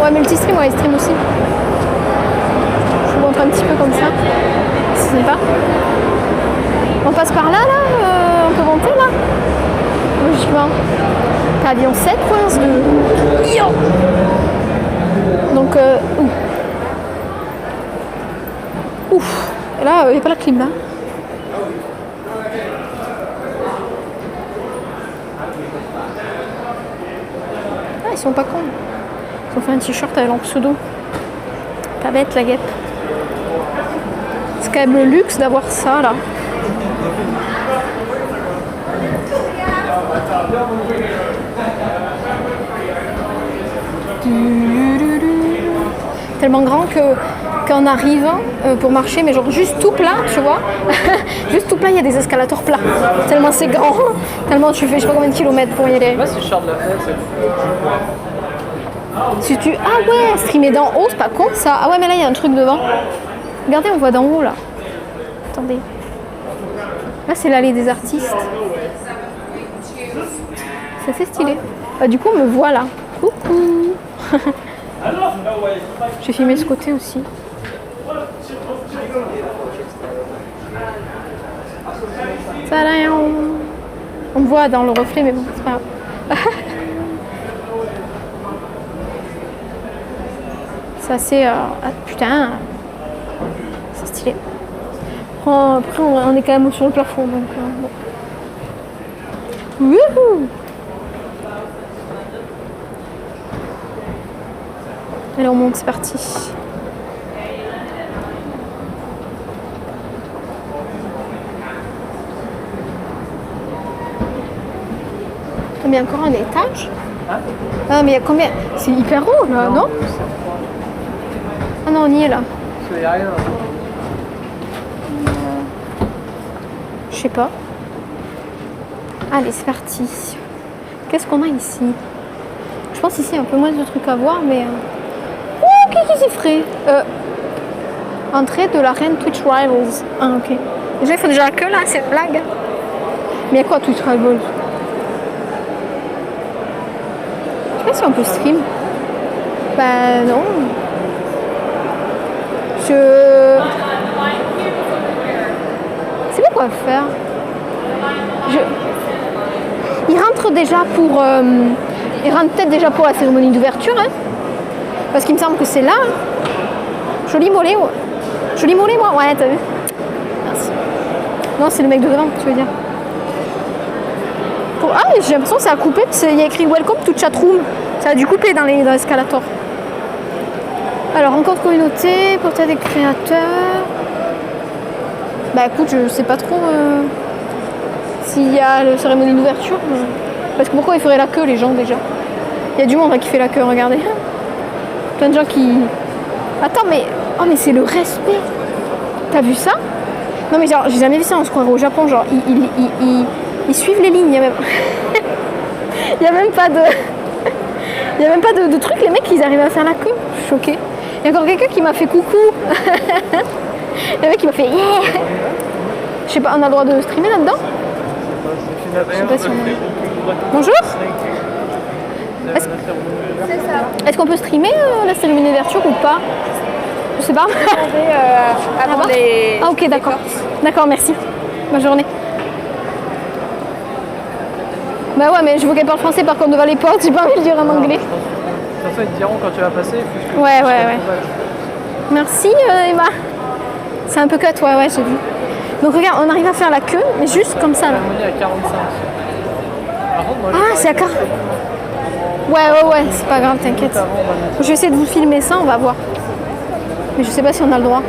Ouais, multi-stream, ouais, stream aussi. Je vous montre un petit peu comme ça. Ce n'est pas. On passe par là, on peut monter là. Logiquement. Pavillon 7.2. Yo. Donc, ouf. Et là, il n'y a pas la clim là. Ah, ils sont pas cons. Ils ont fait un t-shirt avec leur pseudo. Pas bête la guêpe. C'est quand même le luxe d'avoir ça là. Tellement grand qu'en arrivant pour marcher, mais genre juste tout plat, tu vois. Juste tout plat, il y a des escalators plats. Tellement c'est grand. Tellement tu fais je sais pas combien de kilomètres pour y aller. Ouais, c'est Charles Lafayette, Si tu... Ah ouais, streamer d'en haut, c'est pas con ça. Ah ouais, mais là il y a un truc devant. Regardez, on voit d'en haut là. Attendez. Là c'est l'allée des artistes. C'est assez stylé. Bah, du coup on me voit là. Coucou. J'ai filmé ce côté aussi. Tadam. On me voit dans le reflet mais bon c'est pas grave. C'est assez... Ah putain. C'est stylé. Après on est quand même sur le plafond donc bon. Wouhou. Allez on monte, c'est parti. Il y a encore un étage. Ah, mais il y a combien? C'est hyper haut là, non? Ah non, on y est là. Il n'y a rien. Je sais pas. Allez, c'est parti. Qu'est-ce qu'on a ici? Je pense ici il y a un peu moins de trucs à voir, mais... Oh, qu'est-ce que c'est frais? Entrée de l'arène Twitch Rivals. Ah, ok. Déjà, il faut déjà la queue là, c'est une blague. Mais il y a quoi Twitch Rivals? Je sais pas si on peut stream. Bah non. Je sais pas quoi faire. Il rentre déjà pour... Il rentre peut-être déjà pour la cérémonie d'ouverture, hein. Parce qu'il me semble que c'est là. Hein. Joli mollet, ouais. Joli mollet, moi. Ouais, t'as vu. Merci. Non, c'est le mec de devant, tu veux dire. Ah, mais j'ai l'impression que ça a coupé. Il y a écrit Welcome to Chatroom. Ça a dû couper dans l'escalator. Alors, rencontre communauté, portrait des créateurs. Bah écoute, je sais pas trop s'il y a la cérémonie d'ouverture. Parce que pourquoi ils feraient la queue, les gens, déjà? Il y a du monde qui fait la queue, regardez. Plein de gens qui... Attends, mais... Oh, mais c'est le respect. T'as vu ça? Non, mais genre, j'ai jamais vu ça, on se croirait au Japon. Genre, ils suivent les lignes. Il y a même... Il y a même pas de... Il y a même pas de truc. Les mecs, ils arrivent à faire la queue. Je suis choquée. Il y a encore quelqu'un qui m'a fait coucou. Le mec, il m'a fait yeah. Je sais pas, on a le droit de streamer là-dedans? Je sais pas si on a... Bonjour. Est-ce qu'on peut streamer la cérémonie d'ouverture ou pas? Je sais pas. Avant les... Ah ok, d'accord. D'accord, merci. Bonne journée. Bah ouais, mais je veux qu'elle parle français par contre devant les portes, j'ai pas envie de le dire en anglais. De toute façon, ils te diront quand tu vas passer. Ouais. Merci Emma. C'est un peu cut, ouais, j'ai vu. Donc regarde, on arrive à faire la queue, mais juste comme ça là. On est à 45. Ah, c'est à 40. Ouais, c'est pas grave, t'inquiète. Je vais essayer de vous filmer ça, on va voir. Mais je sais pas si on a le droit.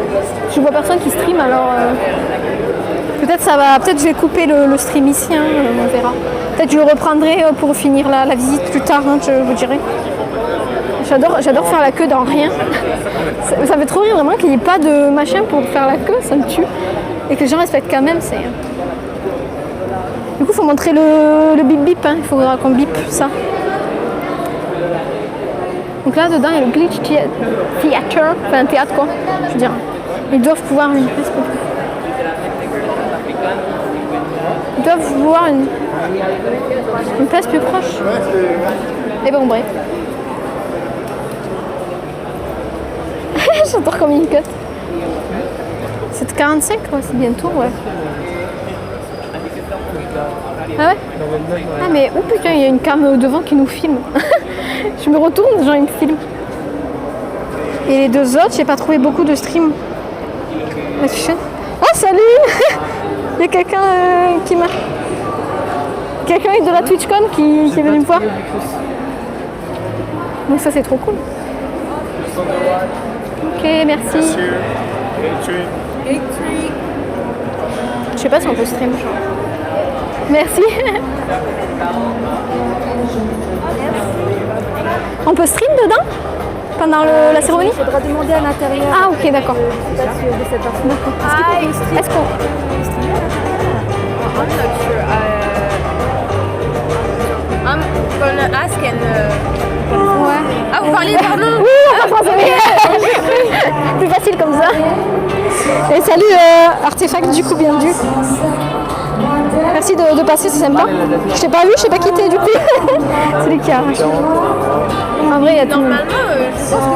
Je vois personne qui stream, alors peut-être ça va. Peut-être je vais couper le stream ici, hein, on verra. Peut-être je le reprendrai pour finir la visite plus tard, hein, je vous dirai. J'adore faire la queue dans rien. Ça fait trop rire vraiment qu'il n'y ait pas de machin pour faire la queue, ça me tue. Et que les gens respectent quand même, c'est... Du coup, il faut montrer le bip bip, hein. Il faudra qu'on bip ça. Donc là, dedans, il y a le Glitch Theater, enfin un théâtre quoi, je veux dire. Ils doivent pouvoir une place plus proche. Et bon, bref. J'adore comme il cut. C'est 45, ouais, c'est bientôt, ouais. Ah ouais? Ah mais, oh putain, il y a une cam devant qui nous filme. Je me retourne, genre, il me filme. Et les deux autres, j'ai pas trouvé beaucoup de streams. Oh, salut. Il y a quelqu'un qui m'a... Quelqu'un de la TwitchCon qui est venu me voir. Donc ça, c'est trop cool. Ok, merci. Je sais pas si on peut stream. Merci. On peut stream dedans? Pendant la cérémonie? Il faudra demander à l'intérieur. Ah ok, d'accord. Est-ce qu'on... I'm gonna ask and... Ouais. Ah, vous parlez, pardon? Oui, on parle français. Plus facile comme ça. Et salut Artefact, du coup, bienvenue. Merci de passer, c'est sympa. Je t'ai pas vu, je sais pas qui t'es du coup. C'est lui qui a arraché. En vrai, il y a tout. Normalement, je pense que...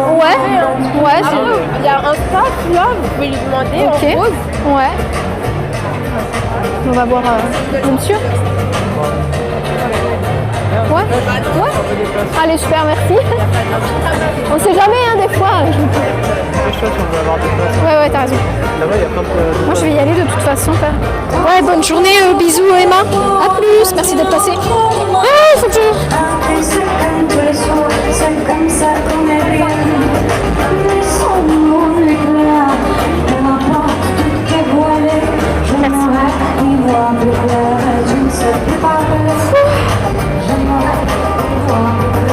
Ouais, il y a un staff là, vous pouvez lui demander ok. en pause. Ouais. On va voir le monsieur. Ouais. Allez, super, merci. On sait jamais, hein, des fois. Dépêche-toi si on veut avoir des places. Ouais, t'as raison. Là-bas, il y a plein de... Moi, je vais y aller de toute façon. Ouais, bonne journée, bisous Emma. À plus, merci d'être passée. Ah, il faut que je... Tous les soirs, c'est comme ça qu'on est bien. Laissons mon éclat, peu importe tout qu'est voilé. J'aimerais y voir plus clair, je ne sais pas. J'aimerais y voir plus clair.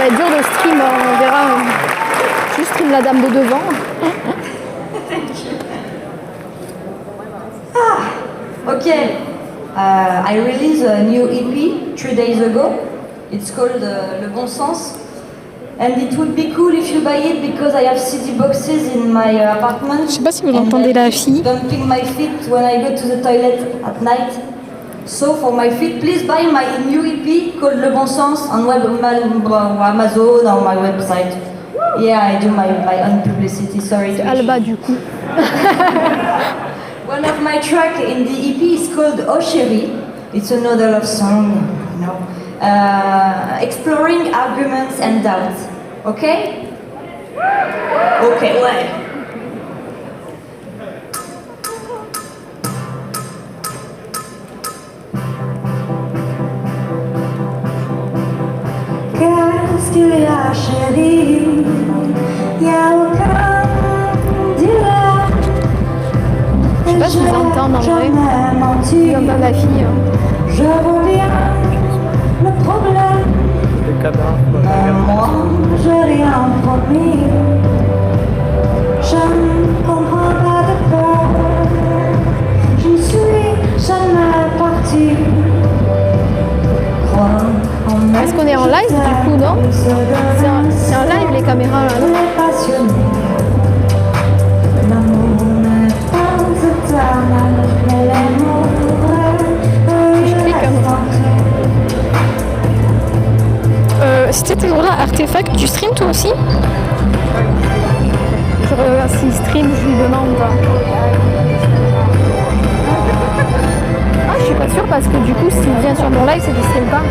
va être dur de stream, on verra. Je stream la dame de devant. Okay, I released a new EP 3 days ago. It's called Le Bon Sens. And it would be cool if you buy it because I have CD boxes in my apartment. Je sais pas si vous entendez la fille. Dumping my feet when I go to the toilet at night. So for my feet, please buy my new EP called Le Bon Sens on Amazon or my website. Yeah, I do my own publicity. Sorry. Alba du coup. One of my tracks in the EP is called Oh Chérie. It's another love song, you know, exploring arguments and doubts. Okay? Okay, ouais. Qu'est-ce qu'il y a, chérie? Y a aucun dilemme. Je sais pas si vous entendez en vrai. Ils entendent la fille. Je vois bien le problème. Les cadavres. Mais moi, j'ai rien promis. Je ne comprends pas de peur. Je ne suis jamais partie. Est-ce qu'on est en live du coup, non? C'est en live les caméras là, non? Je clique comme si t'es toujours là, Artefact, tu stream toi aussi? Je regarde s'il stream, je lui demande. Ah, je suis pas sûre parce que du coup, s'il vient sur mon live, c'est qu'il stream pas.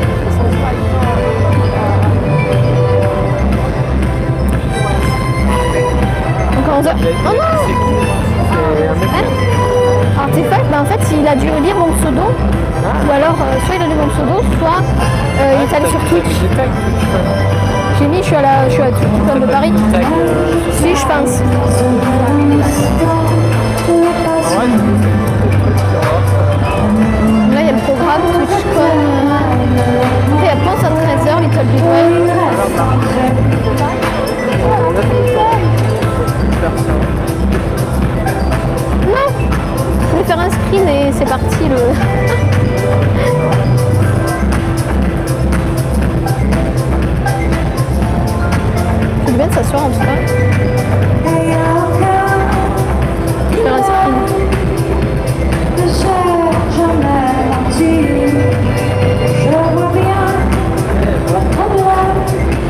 Encore 11h. Oh non! Artefact, bah en fait, il a dû lire mon pseudo, ou alors soit il a lu mon pseudo, soit il est allé sur Twitch. J'ai mis, je suis à Twitch de Paris. Si, je pense. Là, il y a le programme TwitchCon. Après, il y a Pense à 13h, Little Big Web. Non! Je vais faire un screen et c'est parti le. C'est bien de s'asseoir en tout cas. Je vais faire un screen.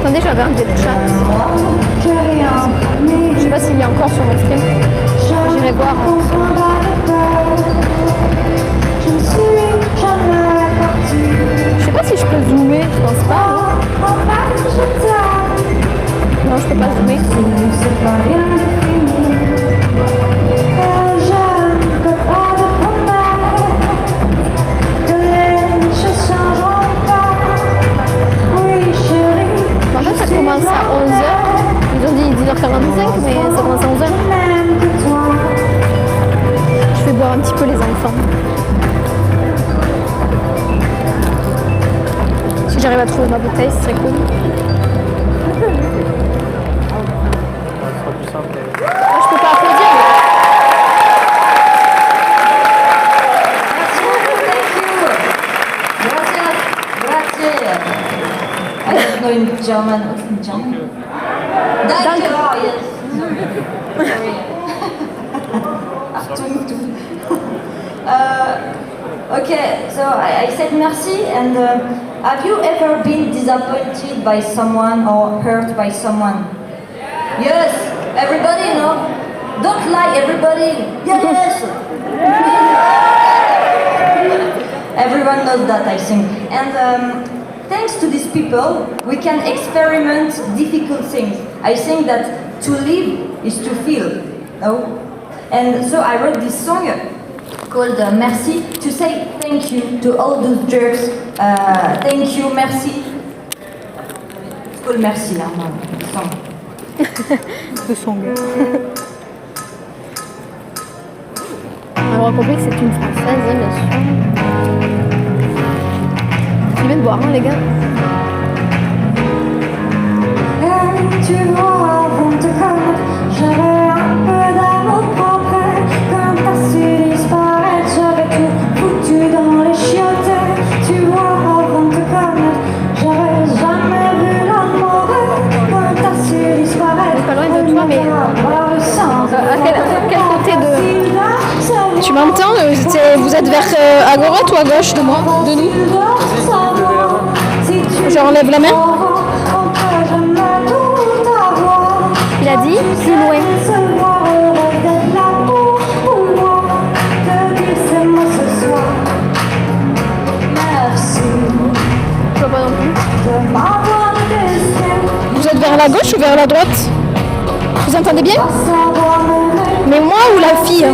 Attendez, j'avais un dead chat. Je sais pas s'il est encore sur mon stream. J'irai voir. Je sais pas si je peux zoomer, je pense pas. Non, je peux pas zoomer. En fait, ça commence à 11h. Ils ont dit 10h45, mais ça commence à 11h. Je vais boire un petit peu les enfants. Si j'arrive à trouver ma bouteille, ce serait cool. Ah, je peux pas applaudir. I don't know in German. What's in German? Danke. Oh, yes. Sorry. Achtung. Okay, so I said merci, and have you ever been disappointed by someone or hurt by someone? Yes, everybody, you know. Don't lie, everybody. Yes. Everyone knows that, I think. And thanks to these people, we can experiment difficult things. I think that to live is to feel, no? And so I wrote this song called Merci to say thank you to all those jerks. Thank you, merci. It's called Merci là, le song. Le song. Alors, on a compris que c'est une française, bien sûr. Je viens de boire, hein, les gars. temps, vous êtes vers à droite ou à gauche de moi, de nous? Je enlève la main. Il a dit plus loin. Je vois pas non plus. Vous êtes vers la gauche ou vers la droite? Vous entendez bien? Mais moi ou la fille?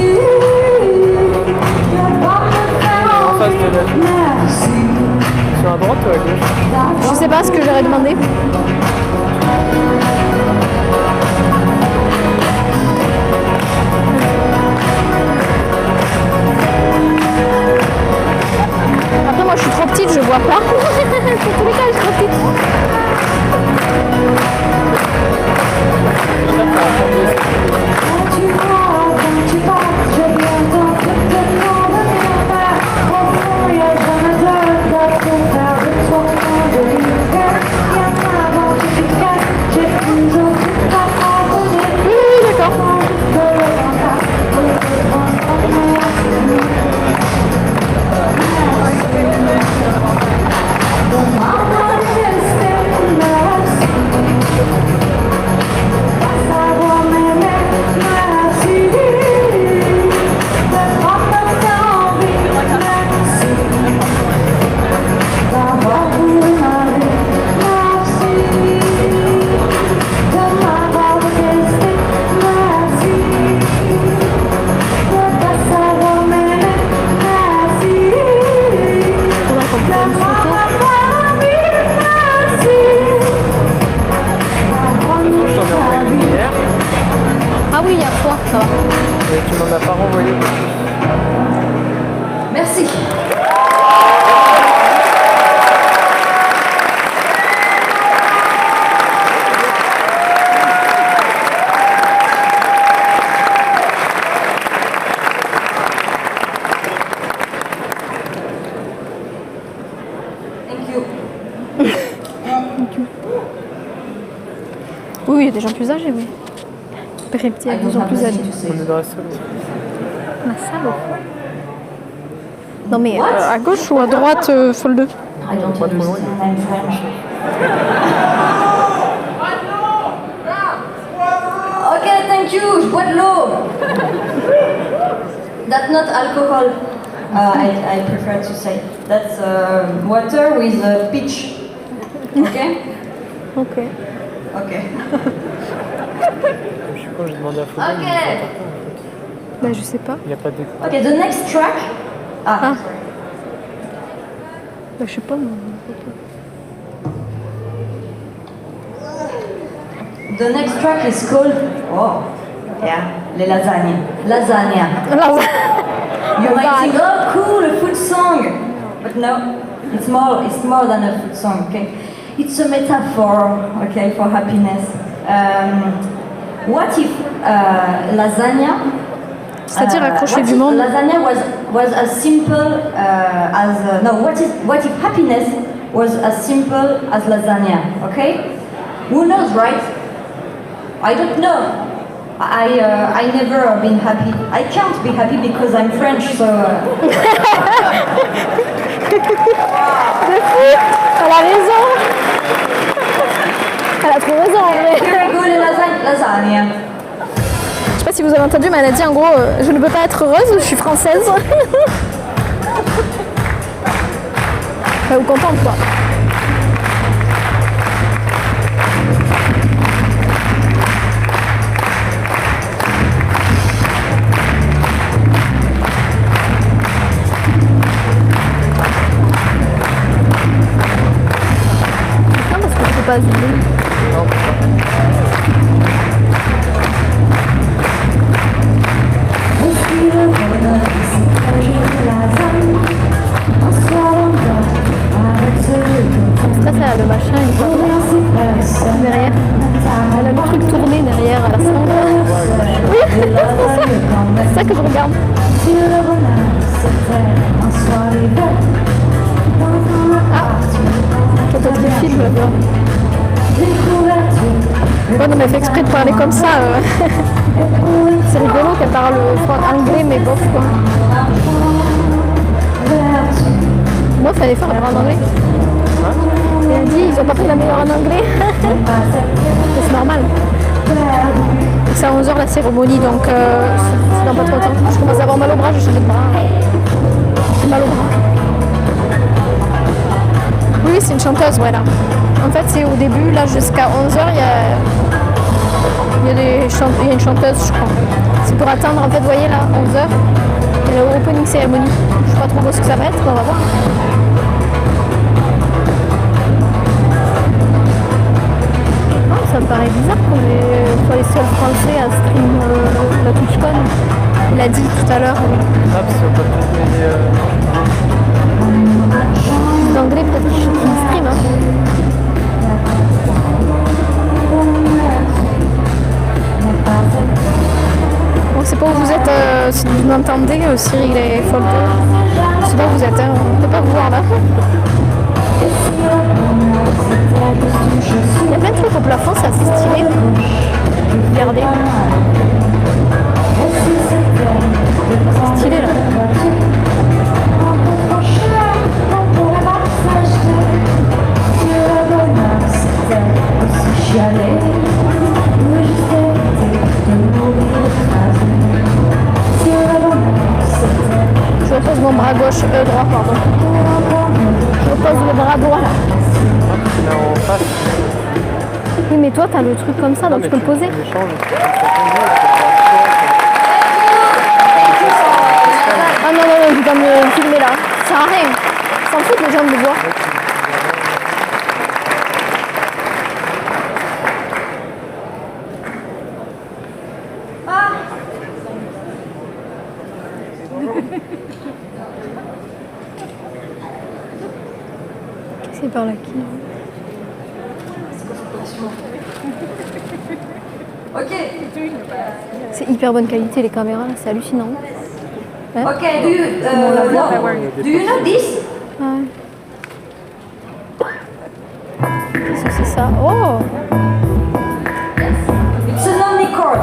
En face de la fille. Sur la droite ou à gauche? Je sais pas ce que j'aurais demandé. Après moi je suis trop petite, je vois pas. Pour tous les cas je suis trop petite. Oui, d'accord. Ah oui, il y a fois, ça va. Et tu m'en as pas renvoyé. Merci. Thank you. Oui, il y a des gens plus âgés, oui. Petit, il y a des gens plus âgés. On est dans la salle. La salle. Non mais à gauche ou à droite, folle 2? I don't understand. I'm French. Okay, thank you. Je bois de l'eau. That's not alcohol. I prefer to say that's water with peach. Okay. Ok. Okay. Je sais pas, j'ai demandé à Flo. Okay. Bah je sais pas. Il n'y a pas d'écran. Okay. The next track. Ah. Sorry. Bah je sais pas. moi. The next track is called. Oh. Yeah. Les lasagnes. Lasagna. You might think, oh, cool, a food song. But no, it's more than a food song, okay? It's a metaphor, okay, for happiness. What if lasagna... C'est-à-dire accrocher what du if monde. lasagna was as simple as... no, what if happiness was as simple as lasagna, okay? Who knows, right? I don't know. I never been happy. I can't be happy because I'm French, so... Elle a raison. Elle a trop raison en vrai. Here I go, les lasagna. Je sais pas si vous avez entendu, mais elle a dit en gros, je ne peux pas être heureuse, je suis française. Enfin, ou contente quoi. Non, parce que je peux pas zoomer. Ça, c'est le machin, il faut derrière. Elle a le truc tourné derrière à la fin. Oui, c'est ça que je regarde. Ah, peut-être des films là-bas. Bon, non, mais elle fait exprès de parler comme ça. C'est rigolo qu'elle parle anglais, mais bof quoi. Moi, fais un effort, elle en anglais. Il a dit, ils ont pas pris la meilleure en anglais. C'est normal. C'est à 11h la cérémonie, donc c'est dans pas trop de temps. Je commence à avoir mal au bras, je change de bras. J'ai mal au bras. Oui, c'est une chanteuse, voilà. En fait, c'est au début, là, jusqu'à 11h, il y a une chanteuse, je crois. C'est pour attendre, en fait, vous voyez, là, 11h, il y a l'opening cérémonie. Je sais pas trop ce que ça va être, mais on va voir. Ça me paraît bizarre qu'on soit les seuls Français à stream la TwitchCon. Il a dit tout à l'heure. Ah, parce qu'on peut peut-être Les Anglais, peut-être qu'ils stream. Hein. Bon, c'est pas où vous êtes, si vous m'entendez, Cyril et Folte. Je sais pas où vous êtes, hein. On peut pas vous voir là. Il y a plein de trucs au plafond, c'est assez stylé. Regardez. C'est stylé là. Je repose mon bras gauche, droit, pardon. Je repose le bras droit là. là en face. Oui, mais toi, t'as le truc comme ça, donc tu peux le poser. Ah non, non, non, tu vas me filmer là. Ça sert à rien. S'en foutent les gens de me voir. Qu'est-ce qu'il parle à qui? Ok. C'est hyper bonne qualité les caméras, c'est hallucinant. Hein? Okay, do you know this? Ouais. Qu'est-ce que c'est ça? Oh! It's an omnichord.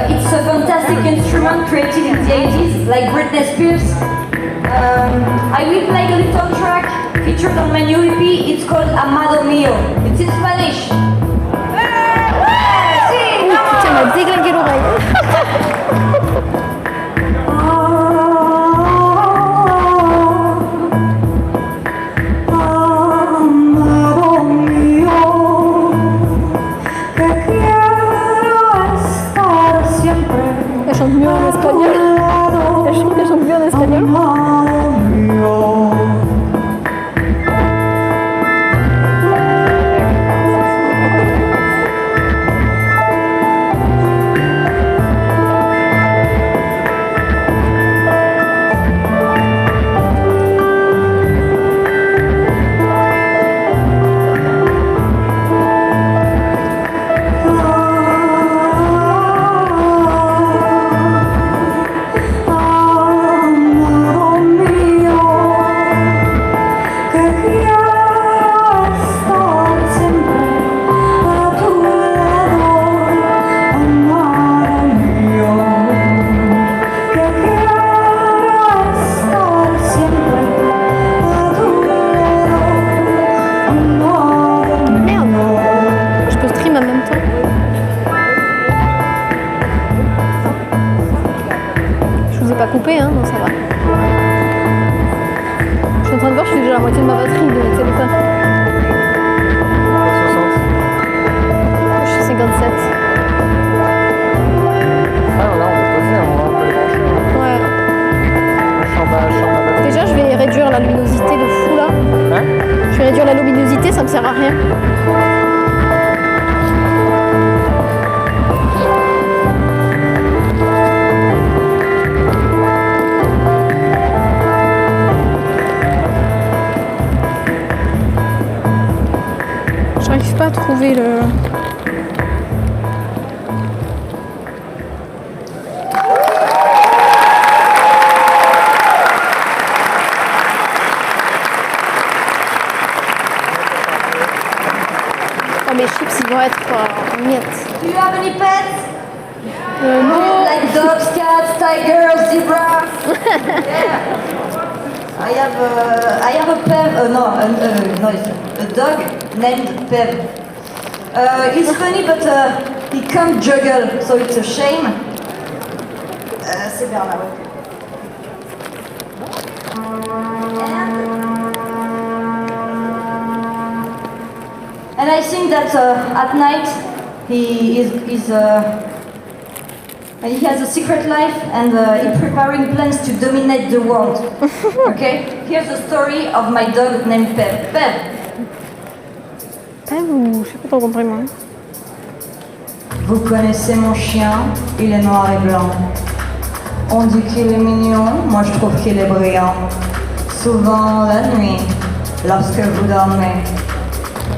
It's a fantastic instrument created in the 80s, like Britney Spears. I will play a little track featured on my new EP. It's called Amado Mio. It's in Spanish. Putain, elle m'a déglingué l'oreille. Elle chante mieux en espagnol. Elle chante mieux en espagnol. Coupé, hein, non, ça va. Je suis en train de voir, je suis déjà à la moitié de ma batterie de téléphone. Je suis 57. Ah, là, on peut poser, on peut les brancher. Ouais. Je suis en bas, déjà, je vais réduire la luminosité de fou là. Hein? Je vais réduire la luminosité, ça me sert à rien. J'arrive pas à trouver le... Oh, mes chips ils vont être en miettes. Do you have any pets? Non. Like dogs, cats, tigers, zebras? Yeah. I have a Pev, no, it's a dog named Pev. He's funny, but he can't juggle, so it's a shame. C'est Bernard, ouais. And I think that at night he has a secret life and he's preparing plans to dominate the world. Okay? Here's the story of my dog named Pev. Pev! Je sais pas trop compris moi. Vous connaissez mon chien, il est noir et blanc. On dit qu'il est mignon, moi je trouve qu'il est brillant. Souvent la nuit, lorsque vous dormez,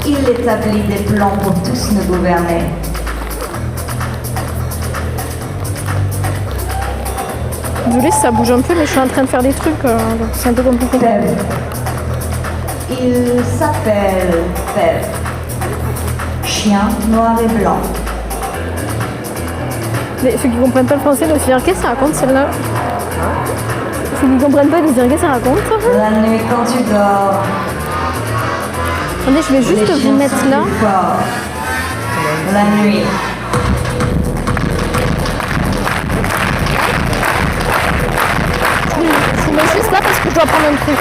il établit des plans pour tous nous gouverner. Désolée si ça bouge un peu, mais je suis en train de faire des trucs, donc c'est un peu compliqué. Pev. Il s'appelle Pev. Chien noir et blanc. Mais ceux qui comprennent pas le français doivent se dire qu'est-ce que ça raconte celle-là. Ceux qui comprennent pas, ils se dire qu'est-ce que ça raconte. La nuit quand tu dors, Attendez, je vais juste les vous chiens mettre sont là. plus forts. La nuit. Je vous mets juste là parce que je dois prendre un truc.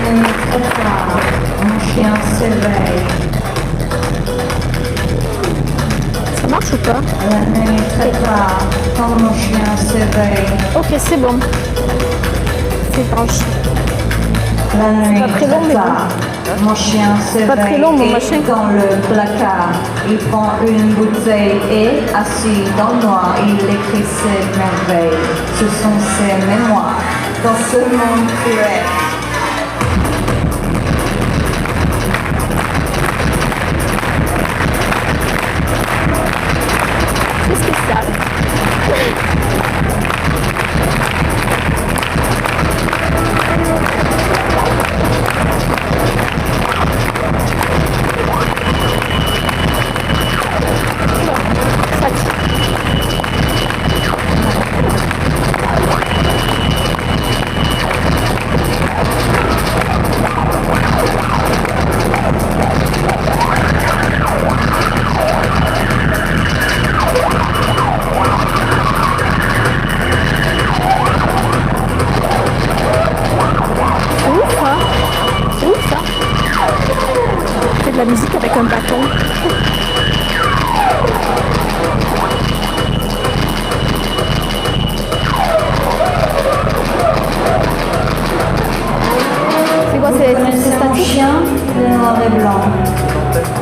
La nuit très tard, mon chien s'éveille. Ça marche ou pas? La nuit très tard, quand mon chien s'éveille. Ok, c'est bon. C'est branché. La nuit pas très long, mais tard, mon chien s'éveille. pas très long, mon et machin. dans le placard, il prend une bouteille et, assis dans le noir, il écrit ses merveilles. Ce sont ses mémoires dans ce monde cruel. C'est spécial. Ça tire. C'est ouf, hein? C'est ouf, ça. On fait de la musique avec un bâton. C'est quoi, c'est Mon statique? chien, il est noir et blanc.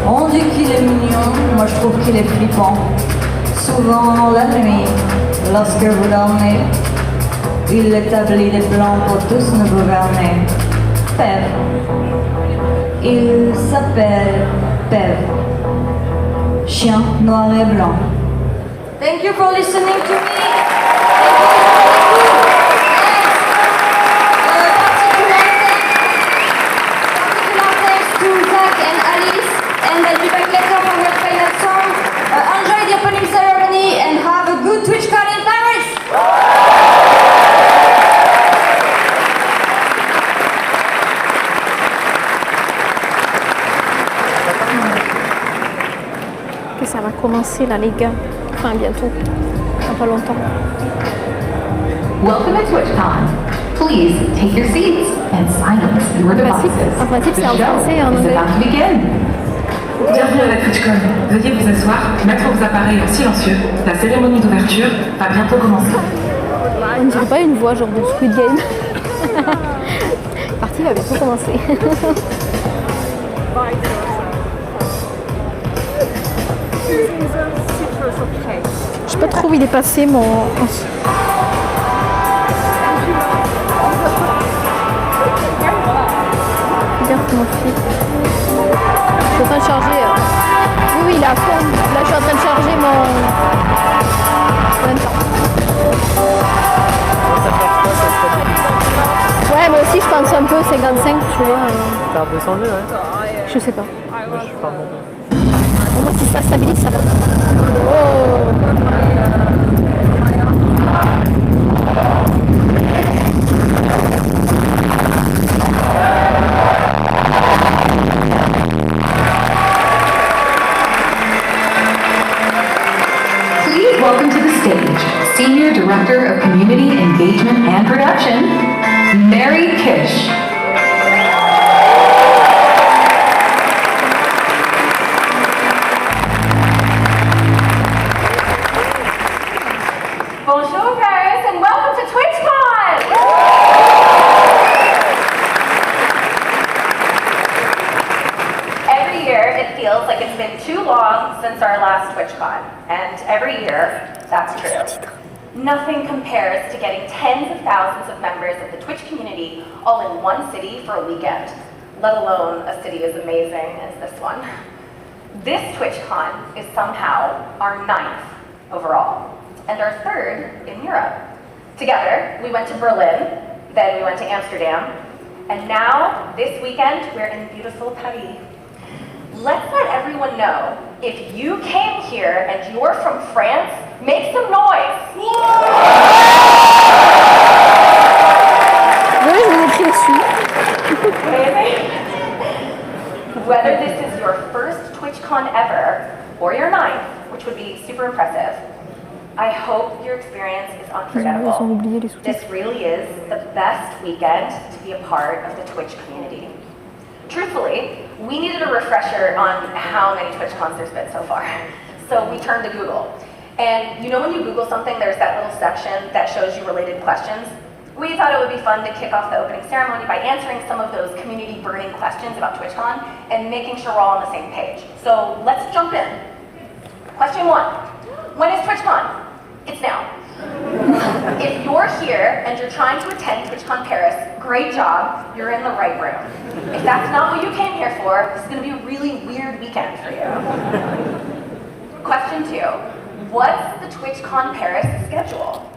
On dit qu'il est mignon, moi je trouve qu'il est flippant. Souvent la nuit, lorsque vous dormez, il établit des plans pour tous nous gouverner. Pev. Il s'appelle Pev. Chien noir et blanc. Thank you for listening to me. To Zach and Alice, and I'll be back later for your final song. Enjoy the opening ceremony and have a good TwitchCon in Paris! Que ça va commencer là, les gars. Enfin, bientôt. Dans pas longtemps. Welcome to TwitchCon. Please take your seats and silence your devices. En principe, The c'est en show français et en is anglais. about to begin. Bienvenue à la TwitchCon. Veuillez vous asseoir, mettre vos appareils en silencieux. La cérémonie d'ouverture va bientôt commencer. On ne dirait pas une voix genre de Squid Game. La partie va bientôt commencer. Je sais pas trop où il est passé mon... Regarde mon fil. Je suis en train de charger. Oui, il est à fond. Là, je suis en train de charger mon... un peu 55, tu vois. T'es redescendu, ouais. Je sais pas. Moi, je suis pas bon. Au moins, si ça stabilise, ça va. Oh. Please welcome to the stage, Senior Director of Community Engagement and Production, Mary Kish. Bonjour Paris and welcome to TwitchCon! Every year it feels like it's been too long since our last TwitchCon, and every year that's true. Nothing compares to getting tens of thousands of members of the Twitch community all in one city for a weekend, let alone a city as amazing as this one. This TwitchCon is somehow our 9th overall, and our 3rd in Europe. Together, we went to Berlin, then we went to Amsterdam, and now, this weekend, we're in beautiful Paris. Let's let everyone know, if you came here and you're from France, make some noise! Oui, je vous écris dessus. Whether this is your first TwitchCon ever, or your 9th, which would be super impressive, I hope your experience is Ils ont unforgettable. oublié les sous-titres. This really is the best weekend to be a part of the Twitch community. Truthfully, we needed a refresher on how many TwitchCons there's been so far. So we turned to Google. And you know when you Google something, there's that little section that shows you related questions? We thought it would be fun to kick off the opening ceremony by answering some of those community burning questions about TwitchCon and making sure we're all on the same page. So let's jump in. Question 1. When is TwitchCon? It's now. If you're here and you're trying to attend TwitchCon Paris, great job, you're in the right room. If that's not what you came here for, this is going to be a really weird weekend for you. Question 2, what's the TwitchCon Paris schedule?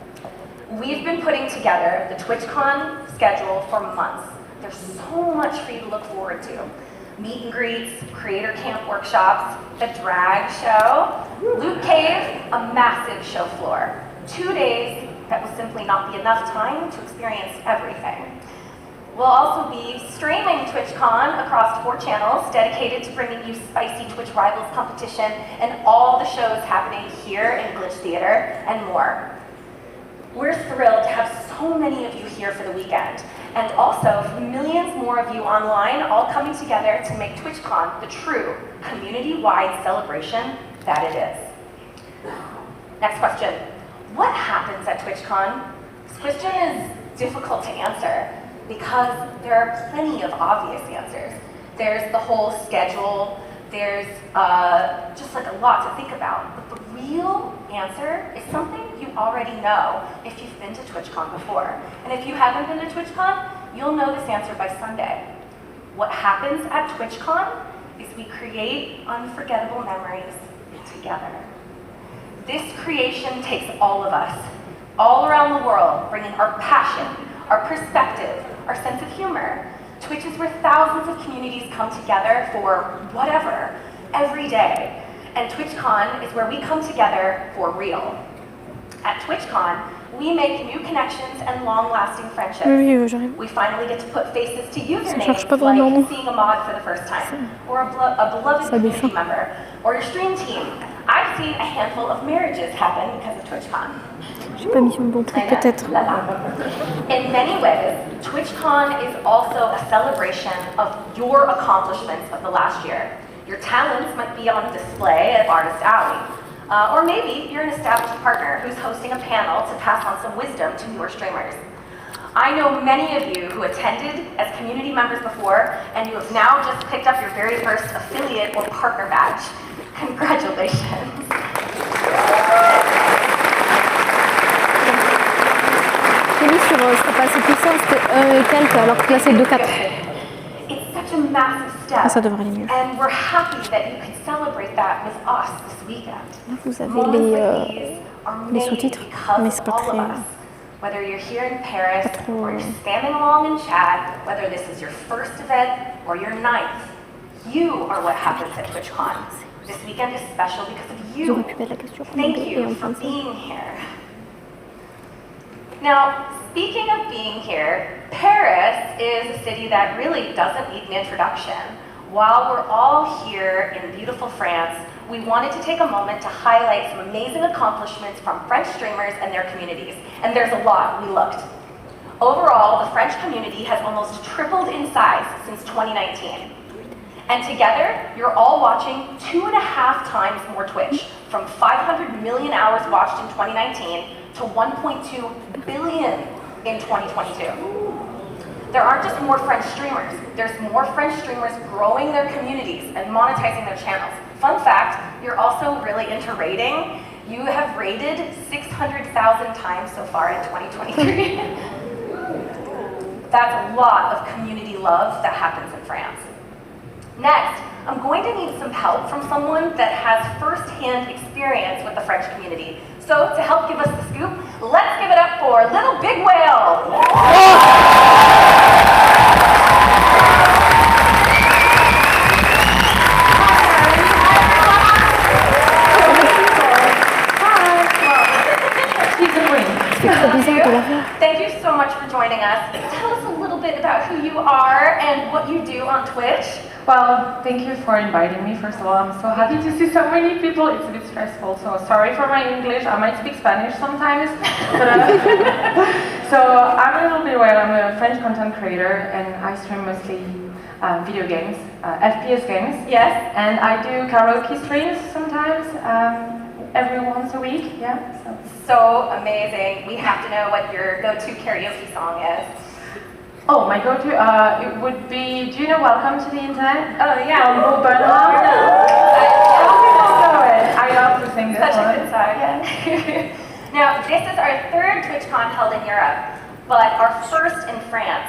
We've been putting together the TwitchCon schedule for months. There's so much for you to look forward to. Meet and greets, creator camp workshops, a drag show, Loot Cave, a massive show floor. 2 days that will simply not be enough time to experience everything. We'll also be streaming TwitchCon across 4 channels dedicated to bringing you spicy Twitch Rivals competition and all the shows happening here in Glitch Theater and more. We're thrilled to have so many of you here for the weekend, and also millions more of you online all coming together to make TwitchCon the true community-wide celebration that it is. Next question. What happens at TwitchCon? This question is difficult to answer because there are plenty of obvious answers. There's the whole schedule, there's just like a lot to think about. But the real answer is something you already know if you've been to TwitchCon before. And if you haven't been to TwitchCon, you'll know this answer by Sunday. What happens at TwitchCon is we create unforgettable memories together. This creation takes all of us, all around the world, bringing our passion, our perspective, our sense of humor. Twitch is where thousands of communities come together for whatever, every day. And TwitchCon is where we come together for real. At TwitchCon, we make new connections and long-lasting friendships. Oui, j'arrive. We finally get to put faces to Ça usernames charge pas vraiment. like seeing a mod for the first time, or a beloved Ça community descend. member, or your stream team. I've seen a handful of marriages happen because of TwitchCon. J'ai pas mis sur le bon truc, peut-être. In many ways, TwitchCon is also a celebration of your accomplishments of the last year. Your talents might be on display at Artist Alley. Or maybe you're an established partner who's hosting a panel to pass on some wisdom to newer streamers. I know many of you who attended as community members before, and you have now just picked up your very first affiliate or partner badge. Congratulations. J'ai mis sur, c'était pas assez puissant, c'était 1 et quelques, alors que là c'est 2,4. It's such a massive step. Ah, ça devrait aller mieux. And we're happy that you could celebrate that with us this weekend. Là vous avez Moments like these are les made sous-titres, because mais of c'est pas all of très... us. Whether you're here in Paris or you're standing along in chat, whether this is your first event or your 9th, you are what happens at TwitchCon. This weekend is special because of you. Thank you for being here. Now, speaking of being here, Paris is a city that really doesn't need an introduction. While we're all here in beautiful France, we wanted to take a moment to highlight some amazing accomplishments from French streamers and their communities. And there's a lot, we looked. Overall, the French community has almost tripled in size since 2019. And together, you're all watching 2.5 times more Twitch, from 500 million hours watched in 2019 to 1.2 billion in 2022. There aren't just more French streamers, there's more French streamers growing their communities and monetizing their channels. Fun fact, you're also really into raiding. You have raided 600,000 times so far in 2023. That's a lot of community love that happens in France. Next, I'm going to need some help from someone that has first-hand experience with the French community. So to help give us the scoop, let's give it up for Little Big Whale. Thank you so much for joining us. Tell us a little bit about who you are and what you do on Twitch. Well, thank you for inviting me. First of all, I'm so happy to see so many people. It's a bit stressful, so sorry for my English. I might speak Spanish sometimes. But, so I'm Little Big Whale. I'm a French content creator, and I stream mostly video games, FPS games. Yes. And I do karaoke streams sometimes, every once a week. Yeah. So amazing. We have to know what your go-to karaoke song is. Oh, my go-to, it would be, do you know Welcome to the Internet? Oh, yeah. Bo Burnham. I love to sing this Such one. a good song. Yeah. Now, this is our 3rd TwitchCon held in Europe, but our first in France.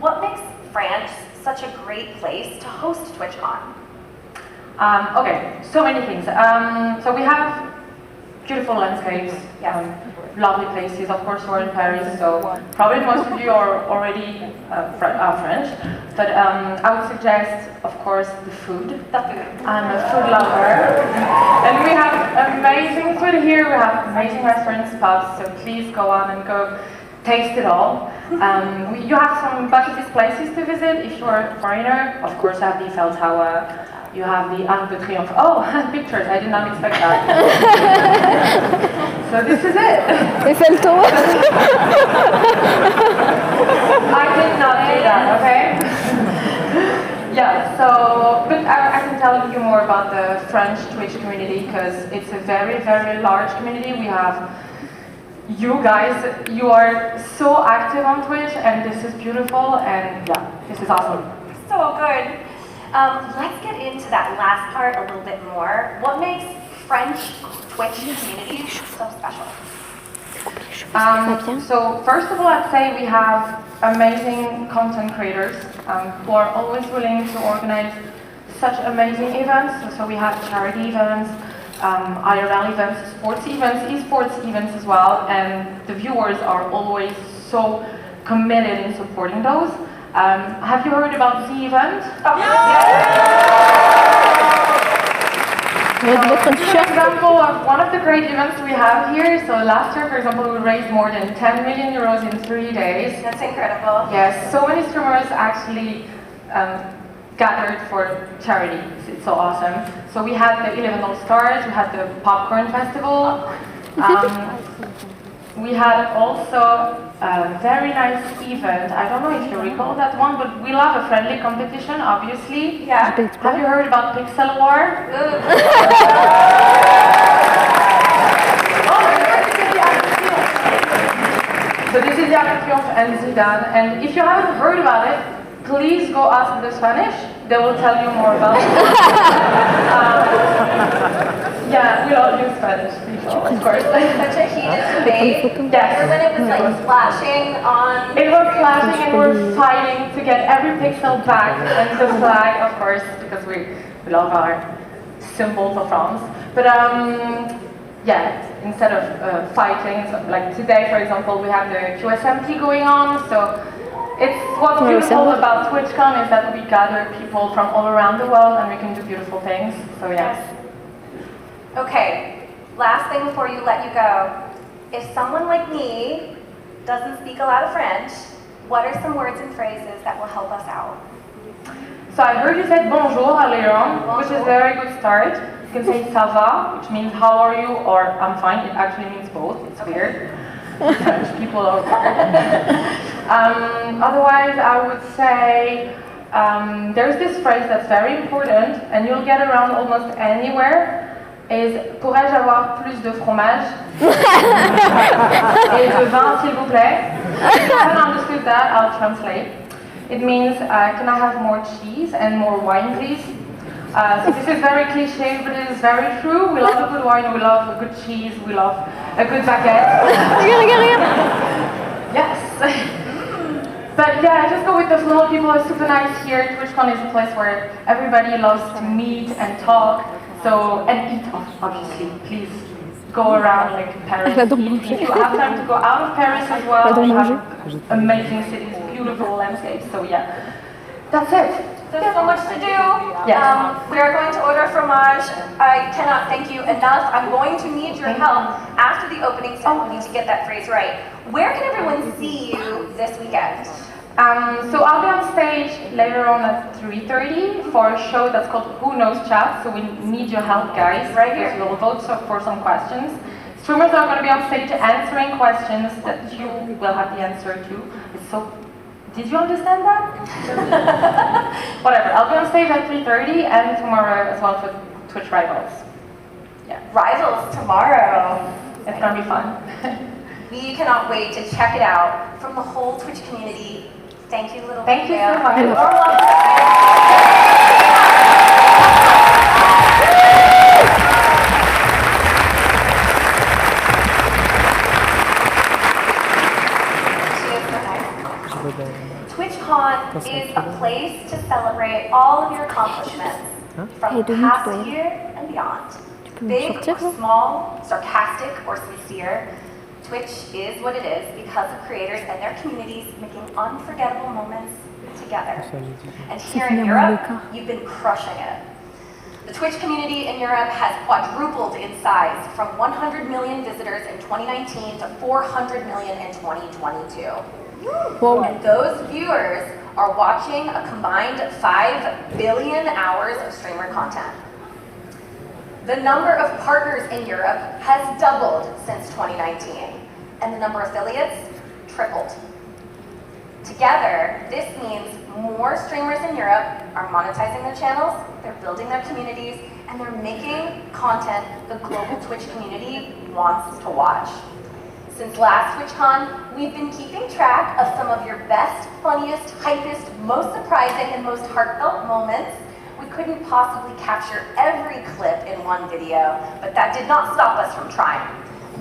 What makes France such a great place to host TwitchCon? Okay, so many things. So we have beautiful landscapes, lovely places. Of course, we're in Paris, so probably most of you are already French. But I would suggest, of course, the food. The food. I'm a food lover. And we have amazing food here. We have amazing restaurants, pubs, so please go on and go taste it all. You have some bucket list places to visit if you're a foreigner. Of course, you have the Eiffel Tower. You have the Arc de Triomphe. Oh, pictures, I did not expect that. So this is it. Eiffel Tower. I did not do that, okay? Yeah, so, but I can tell you more about the French Twitch community because it's a very, very large community. We have you guys, you are so active on Twitch and this is beautiful and yeah, this is awesome. So good. Let's get into that last part a little bit more. What makes French Twitch community so special? So first of all, I'd say we have amazing content creators who are always willing to organize such amazing events. So we have charity events, IRL events, sports events, esports events as well, and the viewers are always so committed in supporting those. Have you heard about the event? Oh. For example, one of the great events we have here, so last year, for example, we raised more than 10 million euros in 3 days. That's incredible. Yes, so many streamers actually gathered for charity. It's so awesome. So we had the 11 All Stars, we had the Popcorn Festival. We had also a very nice event. I don't know if you recall that one, but we love a friendly competition, obviously. Yeah. Have you heard about Pixel War? So this is the Arc de Triomphe and Zidane. And if you haven't heard about it, please go ask the Spanish. They will tell you more about it. Yeah, we all use Spanish people, of course. Such a heated debate. Yes. Remember when it was like flashing on? It was flashing and we're fighting to get every pixel back and the flag, of course, because we love our symbols of France. But yeah, instead of fighting. So, like today, for example, we have the QSMP going on. So it's what's beautiful about TwitchCon is that we gather people from all around the world and we can do beautiful things. So yes. Okay, last thing before you let you go. If someone like me doesn't speak a lot of French, what are some words and phrases that will help us out? So I heard you said bonjour earlier on, which is a very good start. You can say ça va, which means how are you, or I'm fine. It actually means both. It's weird. French people are weird. Otherwise, I would say there's this phrase that's very important, and you'll get around almost anywhere. Is pourrais-je avoir plus de fromage et de vin, s'il vous plaît? If you haven't understood that, I'll translate. It means, can I have more cheese and more wine, please? So this is very cliche, but it is very true. We love a good wine, we love a good cheese, we love a good baguette. Yes. But yeah, just go with the flow. People are super nice here. TwitchCon is a place where everybody loves to meet and talk. So, and eat, obviously. Please go around like Paris. If you have time to go out of Paris as well, we have amazing cities, beautiful landscapes. So yeah, that's it. There's so much to do. Yes. We are going to order fromage. I cannot thank you enough. I'm going to need your help after the opening ceremony to get that phrase right. Where can everyone see you this weekend? So I'll be on stage later on at 3:30 for a show that's called Who Knows Chat. So we need your help, guys. Right here. You'll vote for some questions. Streamers are going to be on stage answering questions that you will have the answer to. It's so. Did you understand that? Whatever. I'll be on stage at 3:30 and tomorrow as well for Twitch Rivals. Yeah. Rivals tomorrow. It's gonna be fun. We cannot wait to check it out from the whole Twitch community. Thank you, little Thank you Gail. so much. You're welcome. TwitchCon is a place to celebrate all of your accomplishments from the past year and beyond. Big or small, sarcastic or sincere, Twitch is what it is because of creators and their communities making unforgettable moments together. And here in Europe, you've been crushing it. The Twitch community in Europe has quadrupled in size from 100 million visitors in 2019 to 400 million in 2022. Whoa. And those viewers are watching a combined 5 billion hours of streamer content. The number of partners in Europe has doubled since 2019, and the number of affiliates tripled. Together, this means more streamers in Europe are monetizing their channels, they're building their communities, and they're making content the global Twitch community wants to watch. Since last TwitchCon, we've been keeping track of some of your best, funniest, hypest, most surprising, and most heartfelt moments. We couldn't possibly capture every clip in one video, but that did not stop us from trying.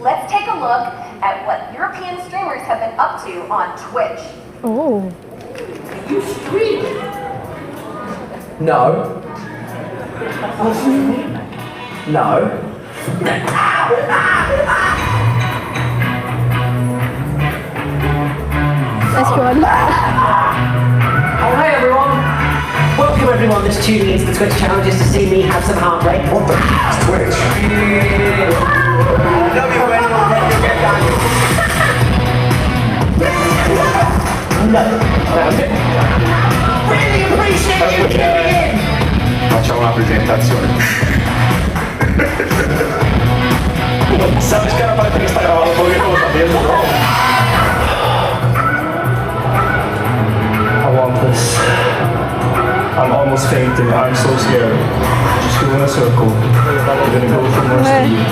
Let's take a look at what European streamers have been up to on Twitch. Oh. You stream? No. No. Oh, hi everyone. Welcome everyone that's tuning into the Twitch channel just to see me have some heartbreak. What the heck's Twitch? No. Really appreciate you tuning in. Facciamo una presentazione. Sabes que ahora parece que está grabado porque estamos haciendo, ¿no? I want this. I'm almost fainting. I'm so scared. Just go in a circle. We're gonna go from north to east.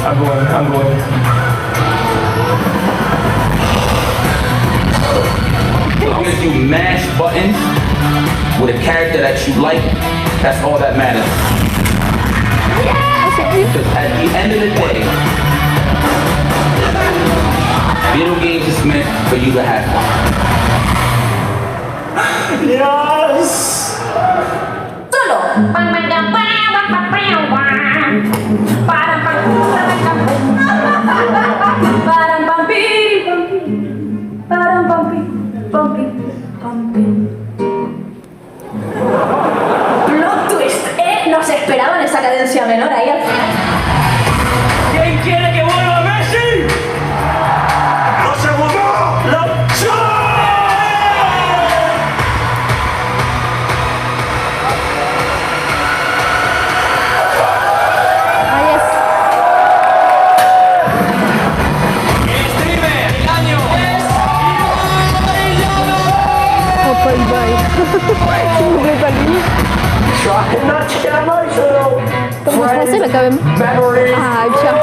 I'm going. As long as you mash buttons with a character that you like, that's all that matters. Because at the end of the day, video games is meant for you to have fun. Yes! Solo! Si vous n'oubliez pas lui. Try not to get emotional. Comme en français là quand même. Memories Ah, tiens.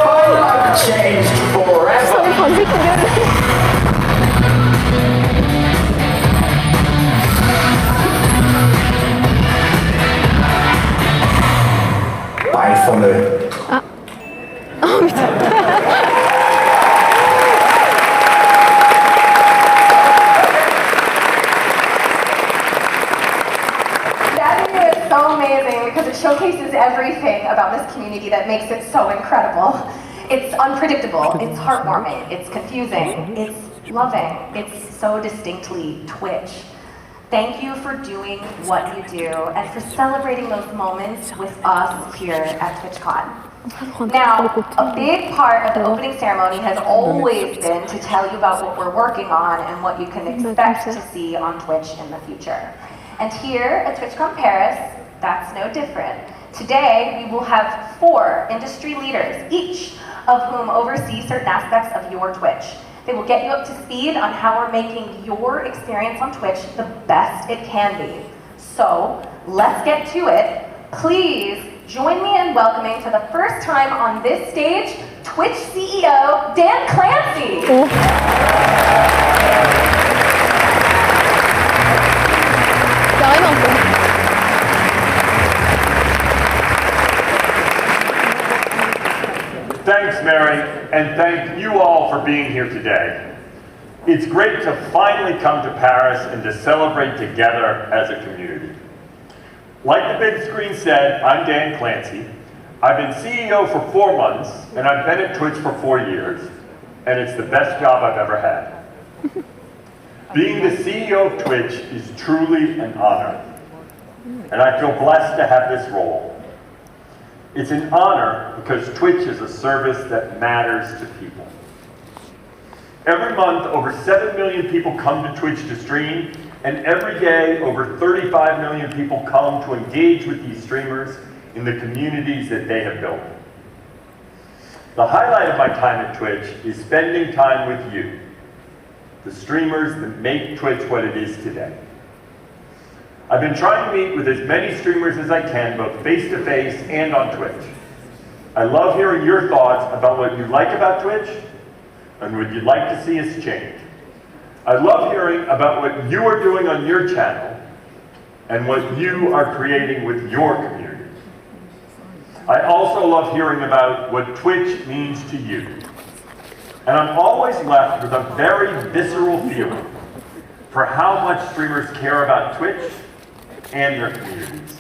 changed Ça forever. me français qui gueule. Bye for me. Oh putain. That video is so amazing because it showcases everything about this community that makes it so incredible. It's unpredictable, it's heartwarming, it's confusing, it's loving, it's so distinctly Twitch. Thank you for doing what you do and for celebrating those moments with us here at TwitchCon. Now, a big part of the opening ceremony has always been to tell you about what we're working on and what you can expect to see on Twitch in the future. And here at TwitchCon Paris, that's no different. Today, we will have 4 industry leaders, each of whom oversee certain aspects of your Twitch. They will get you up to speed on how we're making your experience on Twitch the best it can be. So, let's get to it. Please join me in welcoming for the first time on this stage, Twitch CEO, Dan Clancy. Carrément quoi. Thanks, Mary, and thank you all for being here today. It's great to finally come to Paris and to celebrate together as a community. Like the big screen said, I'm Dan Clancy. I've been CEO for 4 months, and I've been at Twitch for 4 years, and it's the best job I've ever had. Being the CEO of Twitch is truly an honor, and I feel blessed to have this role. It's an honor because Twitch is a service that matters to people. Every month, over 7 million people come to Twitch to stream, and every day, over 35 million people come to engage with these streamers in the communities that they have built. The highlight of my time at Twitch is spending time with you, the streamers that make Twitch what it is today. I've been trying to meet with as many streamers as I can, both face-to-face and on Twitch. I love hearing your thoughts about what you like about Twitch and what you'd like to see us change. I love hearing about what you are doing on your channel and what you are creating with your community. I also love hearing about what Twitch means to you. And I'm always left with a very visceral feeling for how much streamers care about Twitch and their communities.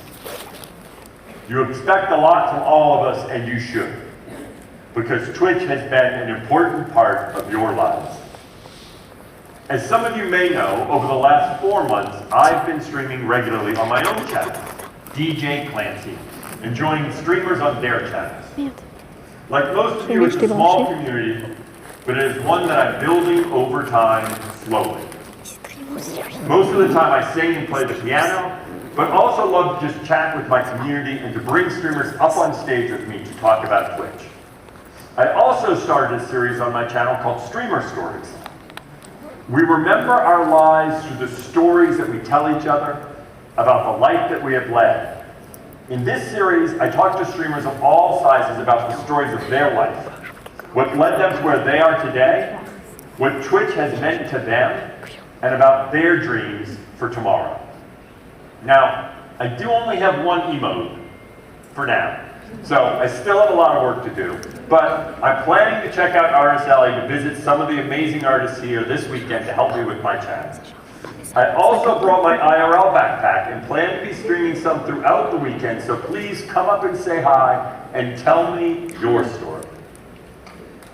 You expect a lot from all of us, and you should, because Twitch has been an important part of your lives. As some of you may know, over the last 4 months, I've been streaming regularly on my own channel, DJ Clancy, and joining streamers on their channels. Like most of you, it's a small community, but it is one that I'm building over time, slowly. Most of the time I sing and play the piano, but also love to just chat with my community and to bring streamers up on stage with me to talk about Twitch. I also started a series on my channel called Streamer Stories. We remember our lives through the stories that we tell each other about the life that we have led. In this series, I talk to streamers of all sizes about the stories of their life, what led them to where they are today, what Twitch has meant to them, and about their dreams for tomorrow. Now, I do only have one emote for now, so I still have a lot of work to do, but I'm planning to check out Artist Alley to visit some of the amazing artists here this weekend to help me with my channel. I also brought my IRL backpack and plan to be streaming some throughout the weekend, so please come up and say hi and tell me your story.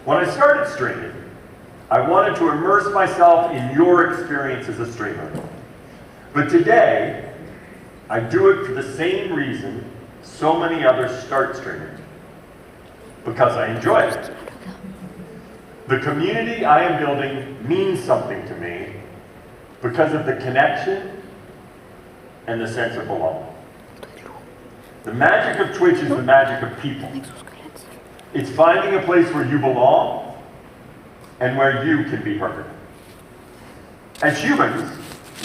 When I started streaming, I wanted to immerse myself in your experience as a streamer. But today, I do it for the same reason so many others start streaming. Because I enjoy it. The community I am building means something to me because of the connection and the sense of belonging. The magic of Twitch is the magic of people. It's finding a place where you belong and where you can be heard. As humans,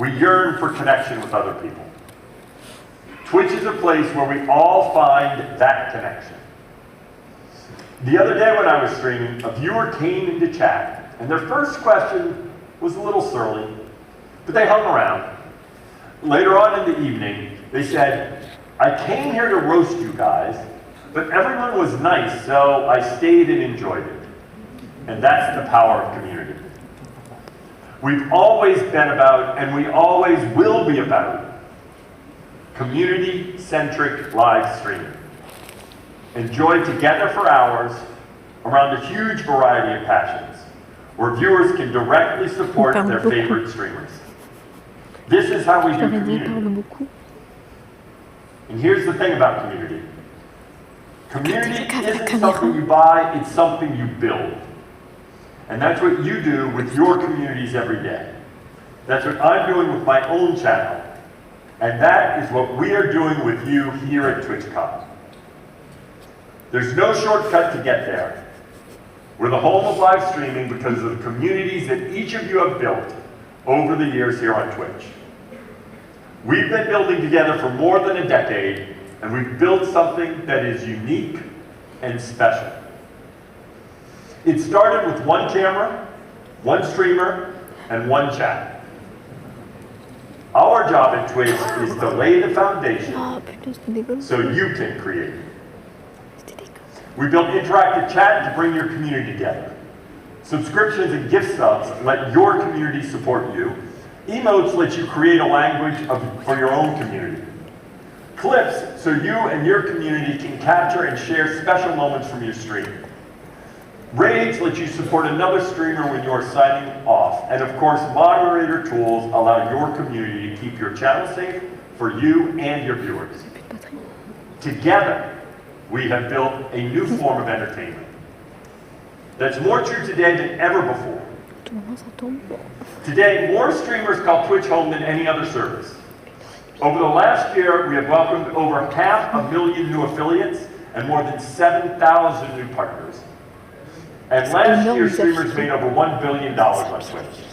We yearn for connection with other people. Twitch is a place where we all find that connection. The other day when I was streaming, a viewer came into chat, and their first question was a little surly, but they hung around. Later on in the evening, they said, I came here to roast you guys, but everyone was nice, so I stayed and enjoyed it. And that's the power of community. We've always been about, and we always will be about, community-centric live streaming. Enjoyed together for hours around a huge variety of passions, where viewers can directly support their favorite streamers. This is how we do community. And here's the thing about community. Community isn't something you buy, it's something you build. And that's what you do with your communities every day. That's what I'm doing with my own channel. And that is what we are doing with you here at TwitchCon. There's no shortcut to get there. We're the home of live streaming because of the communities that each of you have built over the years here on Twitch. We've been building together for more than a decade, and we've built something that is unique and special. It started with one camera, one streamer, and one chat. Our job at Twitch is to lay the foundation so you can create. We built interactive chat to bring your community together. Subscriptions and gift subs let your community support you. Emotes let you create a language for your own community. Clips so you and your community can capture and share special moments from your stream. Raids let you support another streamer when you are signing off. And of course, moderator tools allow your community to keep your channel safe for you and your viewers. Together, we have built a new form of entertainment that's more true today than ever before. Today, more streamers call Twitch home than any other service. Over the last year, we have welcomed over 500,000 new affiliates and more than 7,000 new partners. And last year, streamers made over $1 billion on Twitch.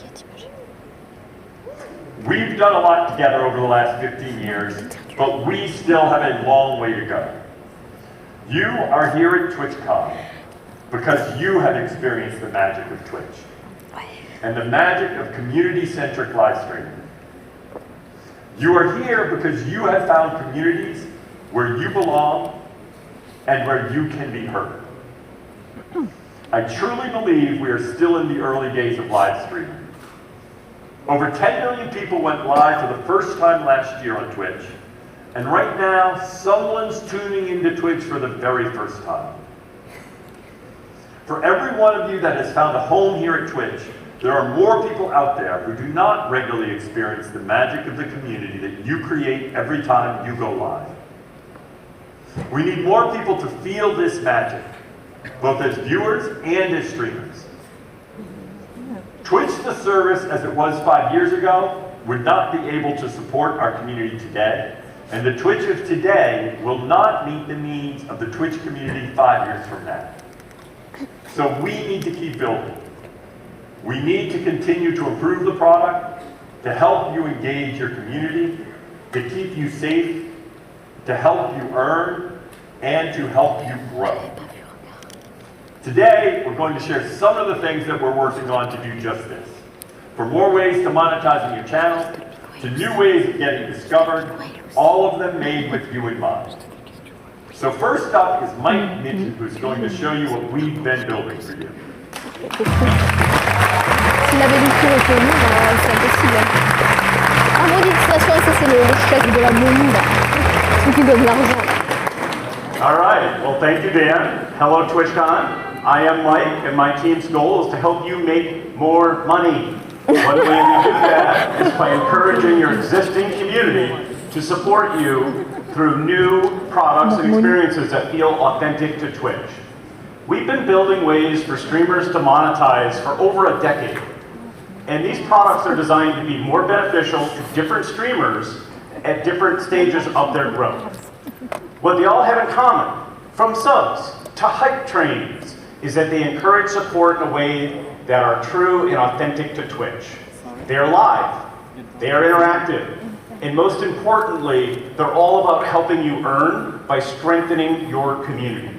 We've done a lot together over the last 15 years, but we still have a long way to go. You are here at TwitchCon because you have experienced the magic of Twitch and the magic of community-centric live streaming. You are here because you have found communities where you belong and where you can be heard. I truly believe we are still in the early days of live streaming. Over 10 million people went live for the first time last year on Twitch, and right now, someone's tuning into Twitch for the very first time. For every one of you that has found a home here at Twitch, there are more people out there who do not regularly experience the magic of the community that you create every time you go live. We need more people to feel this magic, both as viewers and as streamers. Twitch, the service as it was 5 years ago, would not be able to support our community today, and the Twitch of today will not meet the needs of the Twitch community 5 years from now. So we need to keep building. We need to continue to improve the product, to help you engage your community, to keep you safe, to help you earn, and to help you grow. Today, we're going to share some of the things that we're working on to do just this. From more ways to monetizing your channel, to new ways of getting discovered, all of them made with you in mind. So first up is Mike Minton, who's going to show you what we've been building for you. S'il avait du coup reconnu, c'est impossible. Un mot d'illustration, ça c'est le chef de la monnaie, là. Celui qui donne l'argent. All right, well thank you Dan. Hello TwitchCon. I am Mike, and my team's goal is to help you make more money. One way we do that is by encouraging your existing community to support you through new products and experiences that feel authentic to Twitch. We've been building ways for streamers to monetize for over a decade. And these products are designed to be more beneficial to different streamers at different stages of their growth. What they all have in common, from subs to hype trains, is that they encourage support in a way that are true and authentic to Twitch. They are live, They are interactive. And most importantly, they're all about helping you earn by strengthening your community.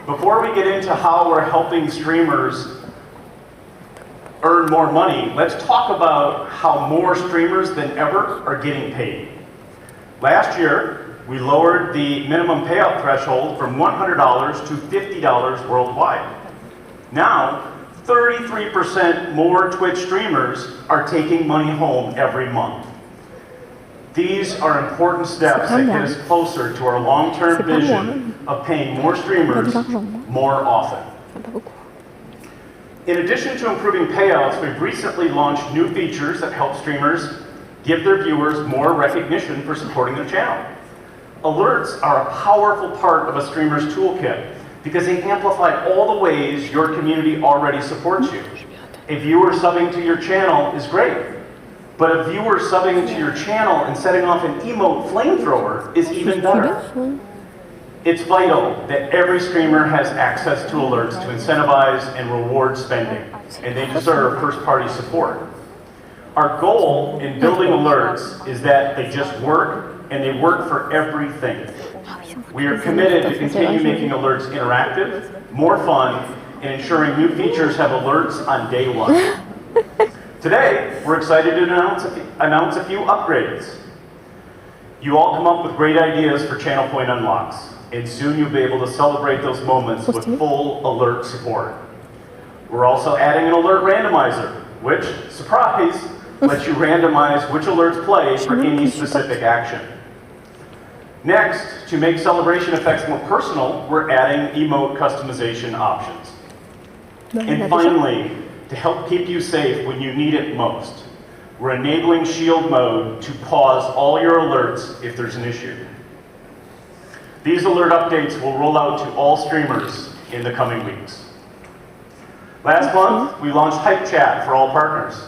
Before we get into how we're helping streamers earn more money, let's talk about how more streamers than ever are getting paid. Last year, we lowered the minimum payout threshold from $100 to $50 worldwide. Now, 33% more Twitch streamers are taking money home every month. These are important steps that get us closer to our long-term vision of paying more streamers more often. In addition to improving payouts, we've recently launched new features that help streamers give their viewers more recognition for supporting their channel. Alerts are a powerful part of a streamer's toolkit because they amplify all the ways your community already supports you. A viewer subbing to your channel is great, but a viewer subbing to your channel and setting off an emote flamethrower is even better. It's vital that every streamer has access to alerts to incentivize and reward spending, and they deserve first-party support. Our goal in building alerts is that they just work, and they work for everything. We are committed to continue making alerts interactive, more fun, and ensuring new features have alerts on day one. Today, we're excited to announce a few upgrades. You all come up with great ideas for channel point unlocks, and soon you'll be able to celebrate those moments with full alert support. We're also adding an alert randomizer, which, surprise, lets you randomize which alerts play for any specific action. Next, to make celebration effects more personal, we're adding emote customization options. And finally, to help keep you safe when you need it most, we're enabling shield mode to pause all your alerts if there's an issue. These alert updates will roll out to all streamers in the coming weeks. Last month, we launched Hype Chat for all partners.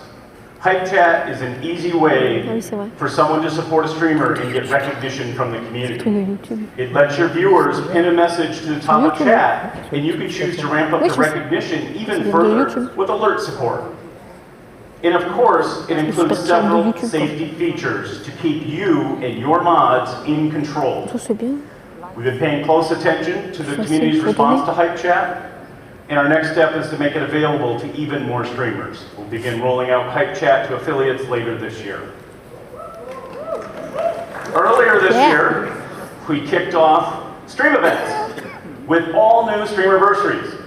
Hype Chat is an easy way for someone to support a streamer and get recognition from the community. It lets your viewers pin a message to the top of chat, and you can choose to ramp up the recognition even further with alert support. And of course, it includes several safety features to keep you and your mods in control. We've been paying close attention to the community's response to Hype Chat, and our next step is to make it available to even more streamers. We'll begin rolling out Hype Chat to affiliates later this year. Earlier this year, we kicked off stream events with all new Streamerversaries.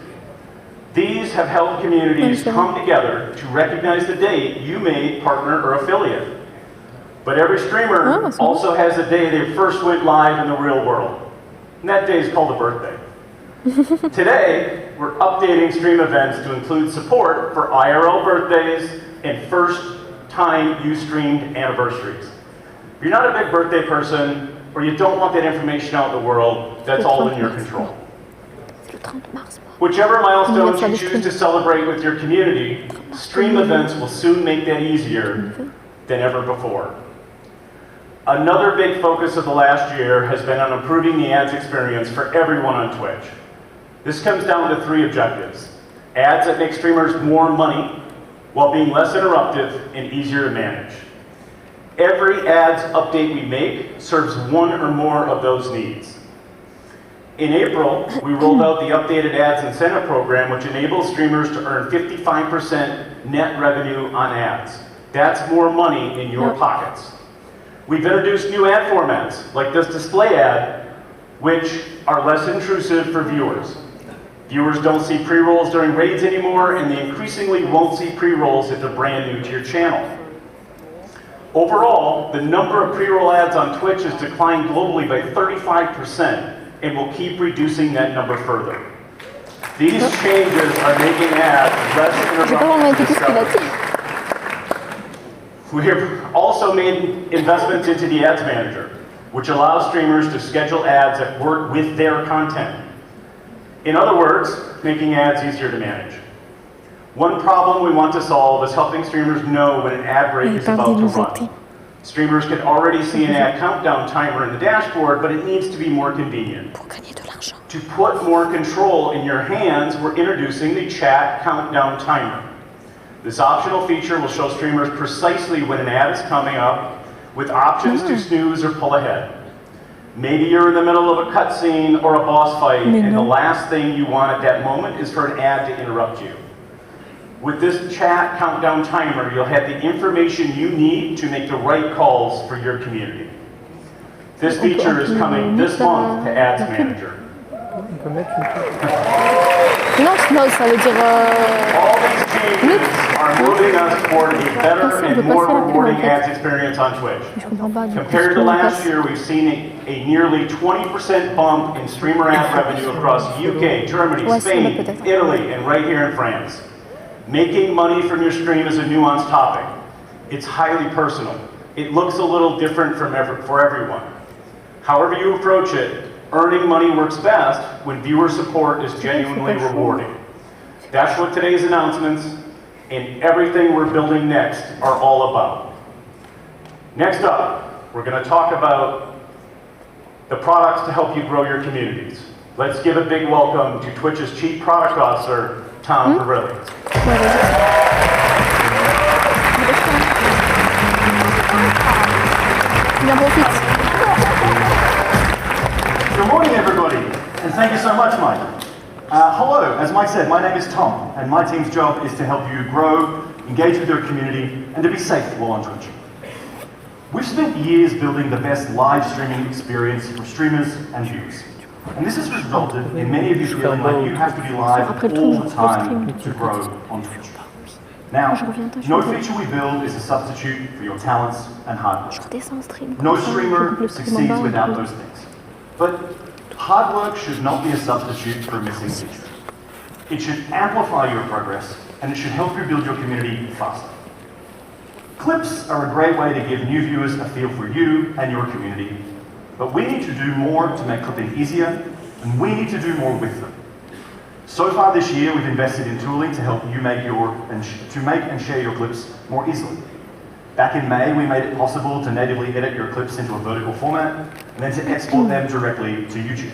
These have helped communities come together to recognize the day you made partner or affiliate. But every streamer also has a day they first went live in the real world. And that day is called a birthday. Today, we're updating stream events to include support for IRL birthdays and first time you streamed anniversaries. If you're not a big birthday person, or you don't want that information out in the world, that's all in your control. Whichever milestones you choose to celebrate with your community, stream events will soon make that easier than ever before. Another big focus of the last year has been on improving the ads experience for everyone on Twitch. This comes down to 3 objectives. Ads that make streamers more money while being less interruptive and easier to manage. Every ads update we make serves one or more of those needs. In April, we rolled out the updated ads incentive program, which enables streamers to earn 55% net revenue on ads. That's more money in your pockets. We've introduced new ad formats, like this display ad, which are less intrusive for viewers. Viewers don't see pre-rolls during raids anymore, and they increasingly won't see pre-rolls if they're brand new to your channel. Overall, the number of pre-roll ads on Twitch has declined globally by 35%, and will keep reducing that number further. These changes are making ads less interruptive. We have also made investments into the Ads Manager, which allows streamers to schedule ads that work with their content. In other words, making ads easier to manage. One problem we want to solve is helping streamers know when an ad break is about to run. Streamers can already see an ad countdown timer in the dashboard, but it needs to be more convenient. To put more control in your hands, we're introducing the chat countdown timer. This optional feature will show streamers precisely when an ad is coming up with options to snooze or pull ahead. Maybe you're in the middle of a cutscene or a boss fight and the last thing you want at that moment is for an ad to interrupt you. With this chat countdown timer, you'll have the information you need to make the right calls for your community. This feature is coming this month to Ads Manager. Non, ça veut dire... All these changes are moving us toward a better and more rewarding ads experience on Twitch. Compared to last year, we've seen a nearly 20% bump in streamer ad revenue across UK, Germany, Spain, Italy, and right here in France. Making money from your stream is a nuanced topic. It's highly personal. It looks a little different for everyone. However you approach it, earning money works best when viewer support is genuinely rewarding. That's what today's announcements and everything we're building next are all about. Next up, we're going to talk about the products to help you grow your communities. Let's give a big welcome to Twitch's Chief Product Officer, Tom Perilli. Good morning, everybody, and thank you so much, Mike. Hello, as Mike said, my name is Tom, and my team's job is to help you grow, engage with your community, and to be safe while on Twitch. We've spent years building the best live streaming experience for streamers and viewers. And this has resulted in many of you feeling like you have to be live all the time to grow on Twitch. Now, no feature we build is a substitute for your talents and hard work. No streamer succeeds without those things. But hard work should not be a substitute for a missing piece. It should amplify your progress, and it should help you build your community faster. Clips are a great way to give new viewers a feel for you and your community, but we need to do more to make clipping easier, and we need to do more with them. So far this year, we've invested in tooling to help you make and share your clips more easily. Back in May, we made it possible to natively edit your clips into a vertical format, and then to export them directly to YouTube.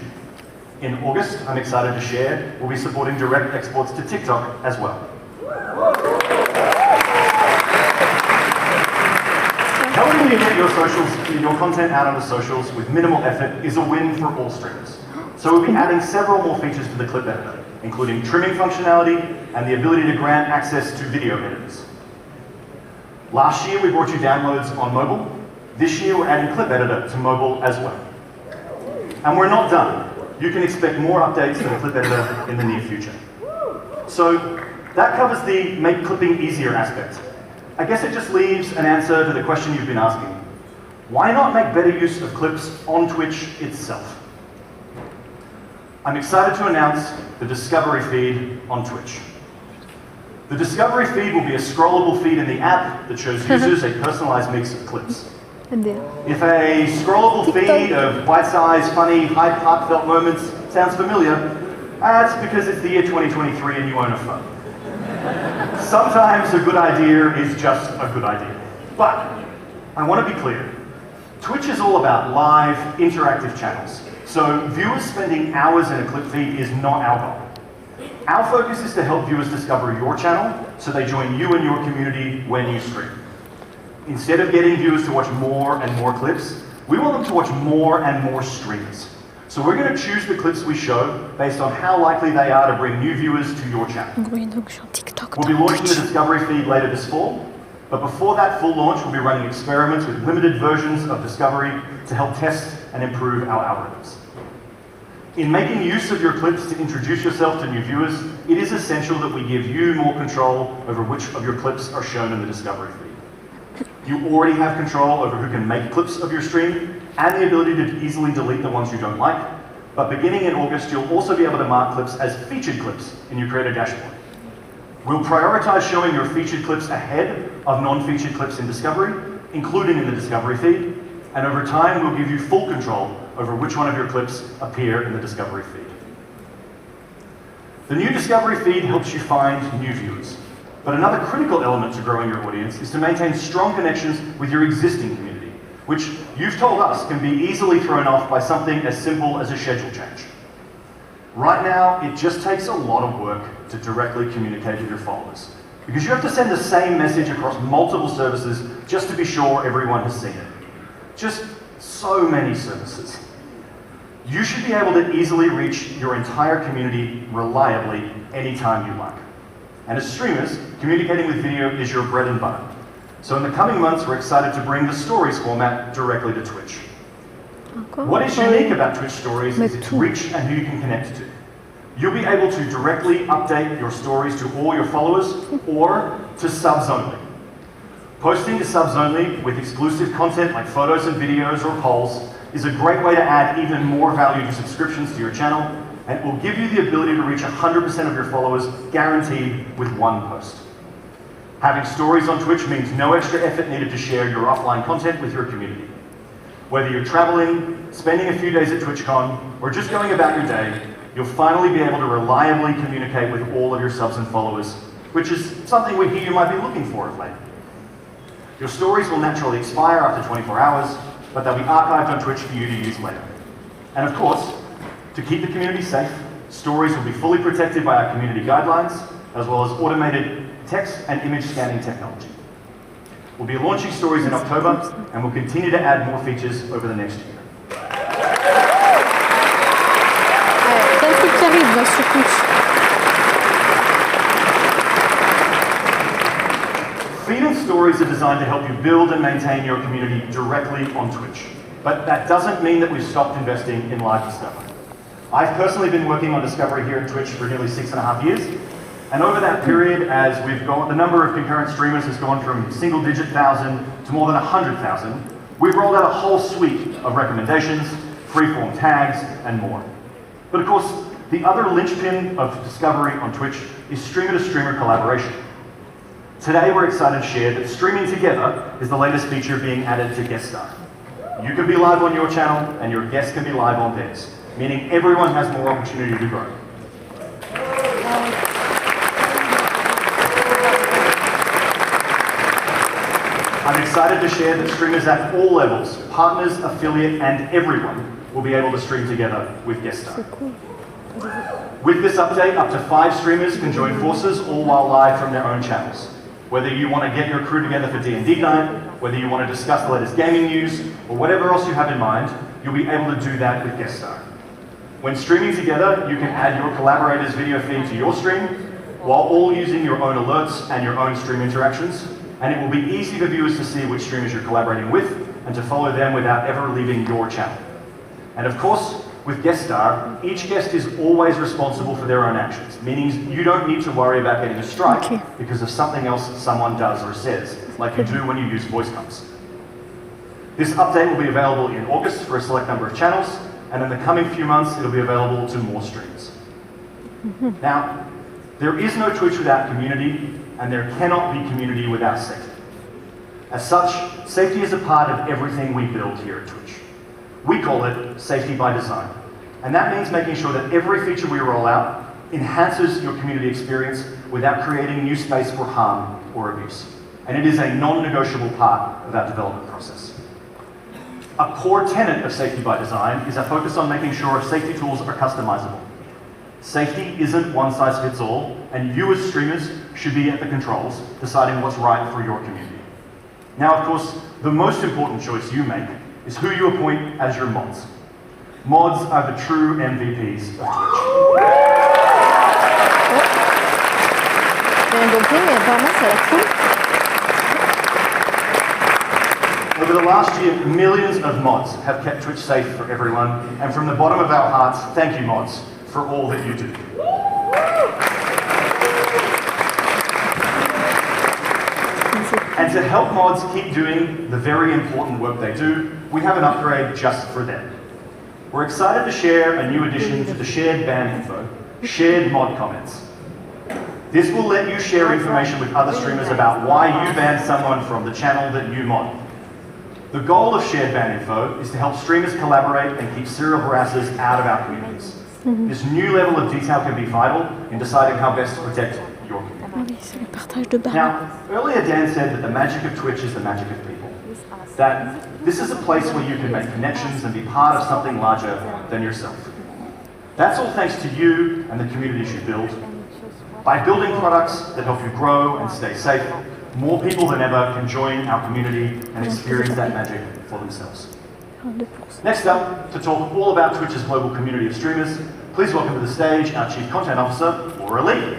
In August, I'm excited to share, we'll be supporting direct exports to TikTok as well. Helping you get your content out on the socials with minimal effort is a win for all streamers. So we'll be adding several more features to the clip editor, including trimming functionality and the ability to grant access to video editors. Last year we brought you downloads on mobile. This year we're adding clip editor to mobile as well. And we're not done. You can expect more updates to the clip editor in the near future. So that covers the make clipping easier aspect. I guess it just leaves an answer to the question you've been asking. Why not make better use of clips on Twitch itself? I'm excited to announce the Discovery feed on Twitch. The Discovery feed will be a scrollable feed in the app that shows users a personalized mix of clips. If a scrollable feed of bite-sized, funny, heartfelt moments sounds familiar, that's because it's the year 2023 and you own a phone. Sometimes a good idea is just a good idea. But I want to be clear. Twitch is all about live, interactive channels. So viewers spending hours in a clip feed is not our goal. Our focus is to help viewers discover your channel so they join you and your community when you stream. Instead of getting viewers to watch more and more clips, we want them to watch more and more streams. So we're going to choose the clips we show based on how likely they are to bring new viewers to your channel. We'll be launching the Discovery feed later this fall, but before that full launch, we'll be running experiments with limited versions of Discovery to help test and improve our algorithms. In making use of your clips to introduce yourself to new viewers, it is essential that we give you more control over which of your clips are shown in the Discovery feed. You already have control over who can make clips of your stream and the ability to easily delete the ones you don't like, but beginning in August, you'll also be able to mark clips as featured clips in your creator dashboard. We'll prioritize showing your featured clips ahead of non-featured clips in Discovery, including in the Discovery feed, and over time, we'll give you full control over which one of your clips appear in the Discovery feed. The new Discovery feed helps you find new viewers. But another critical element to growing your audience is to maintain strong connections with your existing community, which you've told us can be easily thrown off by something as simple as a schedule change. Right now, it just takes a lot of work to directly communicate with your followers. Because you have to send the same message across multiple services just to be sure everyone has seen it. Just so many services. You should be able to easily reach your entire community reliably anytime you like. And as streamers, communicating with video is your bread and butter. So in the coming months, we're excited to bring the Stories format directly to Twitch. What is unique about Twitch Stories is its reach and who you can connect to. You'll be able to directly update your stories to all your followers or to subs only. Posting to subs only with exclusive content like photos and videos or polls is a great way to add even more value to subscriptions to your channel, and it will give you the ability to reach 100% of your followers guaranteed with one post. Having stories on Twitch means no extra effort needed to share your offline content with your community. Whether you're traveling, spending a few days at TwitchCon, or just going about your day, you'll finally be able to reliably communicate with all of your subs and followers, which is something we hear you might be looking for of late. Your stories will naturally expire after 24 hours, but they'll be archived on Twitch for you to use later. And of course, to keep the community safe, stories will be fully protected by our community guidelines, as well as automated text and image scanning technology. We'll be launching stories in October, and we'll continue to add more features over the next year. Plein de trucs qui arrivent sur Twitch. Feed and stories are designed to help you build and maintain your community directly on Twitch. But that doesn't mean that we've stopped investing in live discovery. I've personally been working on discovery here at Twitch for nearly 6.5 years. And over that period, as we've gone, the number of concurrent streamers has gone from single-digit thousand to more than 100,000. We've rolled out a whole suite of recommendations, freeform tags, and more. But of course, the other linchpin of discovery on Twitch is streamer-to-streamer collaboration. Today, we're excited to share that streaming together is the latest feature being added to Guest Star. You can be live on your channel, and your guests can be live on theirs, meaning everyone has more opportunity to grow. I'm excited to share that streamers at all levels, partners, affiliate, and everyone will be able to stream together with Guest Star. With this update, up to 5 streamers can join forces all while live from their own channels. Whether you want to get your crew together for D&D night, whether you want to discuss the latest gaming news, or whatever else you have in mind, you'll be able to do that with Guest Star. When streaming together, you can add your collaborator's video feed to your stream, while all using your own alerts and your own stream interactions, and it will be easy for viewers to see which streamers you're collaborating with and to follow them without ever leaving your channel. And of course, with Guest Star, each guest is always responsible for their own actions, meaning you don't need to worry about getting a strike because of something else someone does or says, like you do when you use voice comms. This update will be available in August for a select number of channels, and in the coming few months, it'll be available to more streams. Now, there is no Twitch without community, and there cannot be community without safety. As such, safety is a part of everything we build here at Twitch. We call it safety by design. And that means making sure that every feature we roll out enhances your community experience without creating new space for harm or abuse. And it is a non-negotiable part of our development process. A core tenet of safety by design is our focus on making sure safety tools are customizable. Safety isn't one size fits all, and you as streamers should be at the controls, deciding what's right for your community. Now, of course, the most important choice you make is who you appoint as your mods. Mods are the true MVPs of Twitch. Over the last year, millions of mods have kept Twitch safe for everyone, and from the bottom of our hearts, thank you mods for all that you do. And to help mods keep doing the very important work they do, we have an upgrade just for them. We're excited to share a new addition to the shared ban info, Shared Mod Comments. This will let you share information with other streamers about why you banned someone from the channel that you mod. The goal of Shared Ban Info is to help streamers collaborate and keep serial harassers out of our communities. This new level of detail can be vital in deciding how best to protect your community. Now, earlier Dan said that the magic of Twitch is the magic of people. That this is a place where you can make connections and be part of something larger than yourself. That's all thanks to you and the communities you build. By building products that help you grow and stay safe, more people than ever can join our community and experience that magic for themselves. Next up, to talk all about Twitch's global community of streamers, please welcome to the stage our Chief Content Officer, Laura Lee.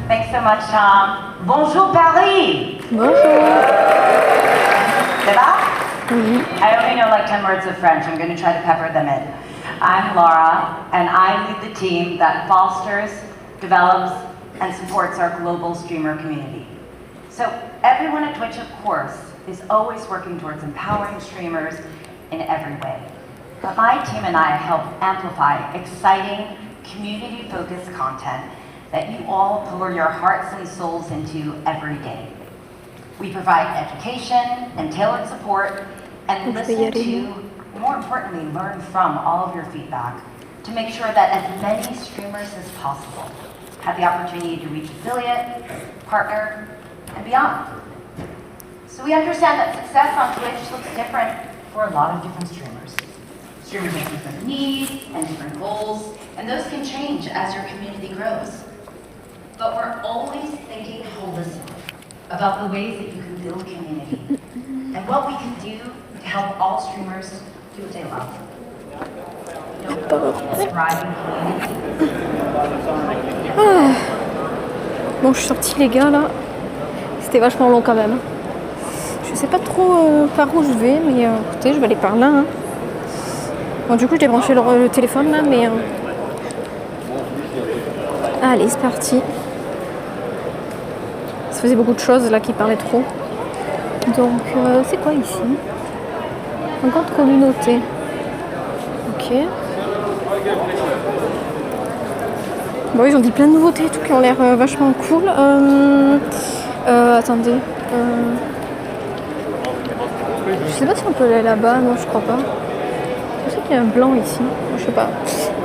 Thanks so much, Tom. Bonjour Paris! Bonjour! Ça va? I only know like 10 words of French. I'm going to try to pepper them in. I'm Laura, and I lead the team that fosters, develops, and supports our global streamer community. So everyone at Twitch, of course, is always working towards empowering streamers in every way. But my team and I help amplify exciting, community-focused content that you all pour your hearts and souls into every day. We provide education and tailored support and listen to, more importantly, learn from all of your feedback to make sure that as many streamers as possible have the opportunity to reach affiliate, partner, and beyond. So we understand that success on Twitch looks different for a lot of different streamers. Streamers have different needs and different goals, and those can change as your community grows. But we're always thinking holistically about the ways that you can build community and what we can do to help all streamers do what they love. Thriving community. Bon, je suis sortie les gars là. C'était vachement long quand même. Je sais pas trop par où je vais, mais écoutez, je vais aller par là. Hein. Bon, du coup, j'ai branché le téléphone là, mais. Allez, c'est parti. Ça faisait beaucoup de choses là qui parlaient trop. Donc, c'est quoi ici? Un compte communauté. Ok. Bon, ils ont dit plein de nouveautés et tout qui ont l'air vachement cool. Attendez. Je sais pas si on peut aller là-bas. Non, je crois pas. Je sais qu'il y a un blanc ici. Je sais pas.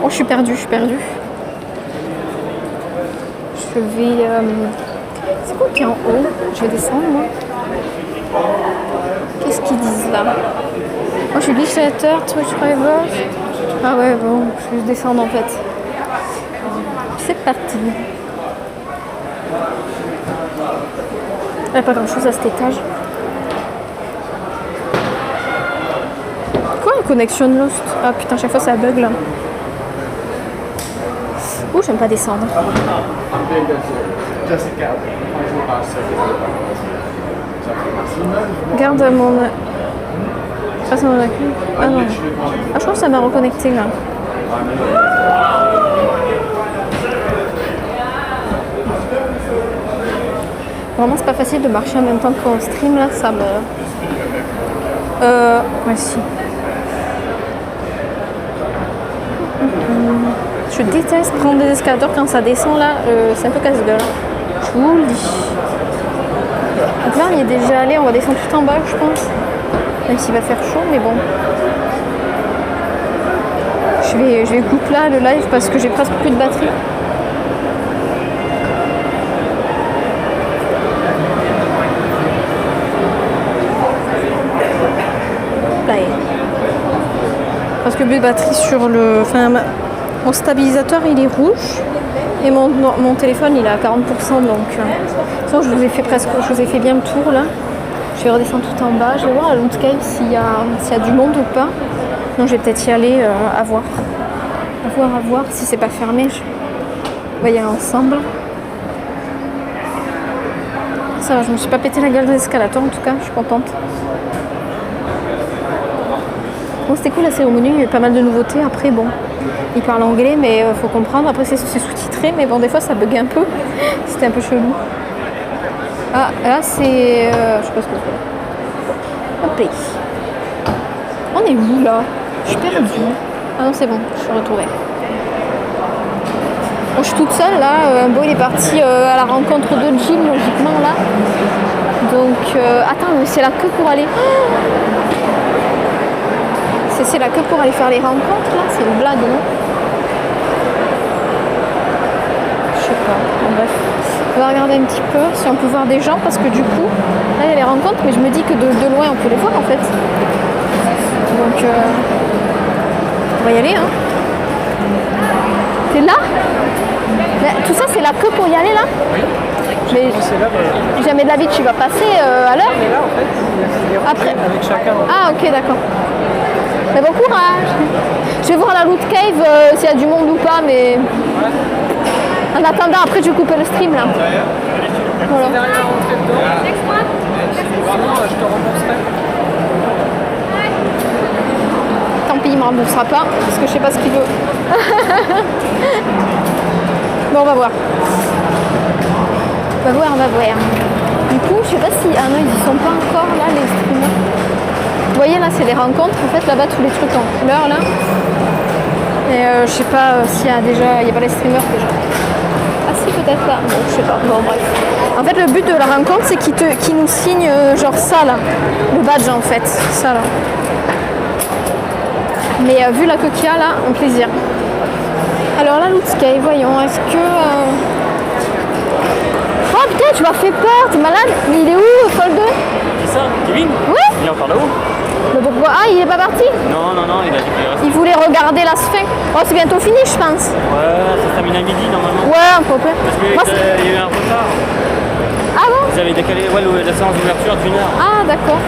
Oh, je suis perdue. Je vais... C'est quoi qui est en haut? Je vais descendre, moi. Qu'est-ce qu'ils disent là? Moi, je suis l'utilisateur Twitch Private. Ah ouais, bon, je vais descendre en fait. C'est parti. Il n'y a pas grand chose à cet étage. Quoi, connexion lost? Ah putain, chaque fois ça bug là. Ouh, j'aime pas descendre. Garde mon... Ah, ça m'en a plus. Ah non. Ah, je crois que ça m'a reconnecté là. Vraiment, c'est pas facile de marcher en même temps qu'on stream là, ça me... Ouais, si. Je déteste prendre des escalators quand ça descend là, c'est un peu casse-gueule. Je vous le dis. Donc là, on y est déjà allé, on va descendre tout en bas, je pense. Même s'il va faire chaud, mais bon. Je vais couper là le live parce que j'ai presque plus de batterie. Parce que plus de batterie sur le... Enfin, mon stabilisateur il est rouge et mon téléphone il est à 40%, donc sinon je vous ai fait bien le tour là. Je vais redescendre tout en bas, je vais voir à Lootcave s'il y a du monde ou pas. Non, je vais peut-être y aller à voir si c'est pas fermé. On va y aller ensemble. Ça va, je me suis pas pété la gueule d'escalator en tout cas, je suis contente. Bon, c'était cool la cérémonie, il y a eu pas mal de nouveautés. Après, bon, ils parlent anglais, mais faut comprendre. Après, c'est sous-titré, mais bon, des fois, ça bug un peu. C'était un peu chelou. Ah, là, c'est... je sais pas ce que c'est. Hop là. On est où, là? Je suis perdue. Ah non, c'est bon, je suis retrouvée. Bon, je suis toute seule, là. Bon, il est parti à la rencontre de Jim, logiquement, là. Donc, attends, mais c'est la queue pour aller... C'est la queue pour aller faire les rencontres là, c'est une blague, non? Je sais pas. Bon, bref. On va regarder un petit peu si on peut voir des gens parce que du coup, là il y a les rencontres, mais je me dis que de loin on peut les voir en fait. Donc on va y aller. Hein. T'es là? Mais tout ça c'est la queue pour y aller là? Mais jamais de la vie tu vas passer à l'heure? Après avec chacun. Ah ok d'accord. Mais bon courage. Je vais voir la Loot Cave s'il y a du monde ou pas, mais en attendant après je vais couper le stream là. Voilà. Tant pis, il me remboursera pas parce que je sais pas ce qu'il veut. Bon, on va voir. On va voir. Du coup, je sais pas si... Ah non, ils y sont pas encore là, les streamers. Vous voyez là, c'est les rencontres. En fait, là-bas, tous les trucs en couleur là. Et je sais pas s'il y a déjà... Il n'y a pas les streamers déjà. Ah si, peut-être pas. Bon, je sais pas. Bon, bref. En fait, le but de la rencontre, c'est qu'ils nous signent genre ça là. Le badge en fait. Ça là. Mais vu la coquille là, un plaisir. Alors la Loot Cave, voyons, est-ce que... Oh putain, tu m'as fait peur, t'es malade? Mais il est où, Fold 2? C'est ça, Kevin? Oui. Il est encore là-haut? Mais pourquoi? Ah, il est pas parti? Non, il a dit qu'il reste. Il voulait regarder la sphinx. Oh, c'est bientôt fini, je pense. Ouais, ça se termine à midi normalement. Ouais, un peu. Parce qu'il y a eu un retard. Ah bon? Ils avaient décalé la séance d'ouverture d'1 heure. Ah, d'accord.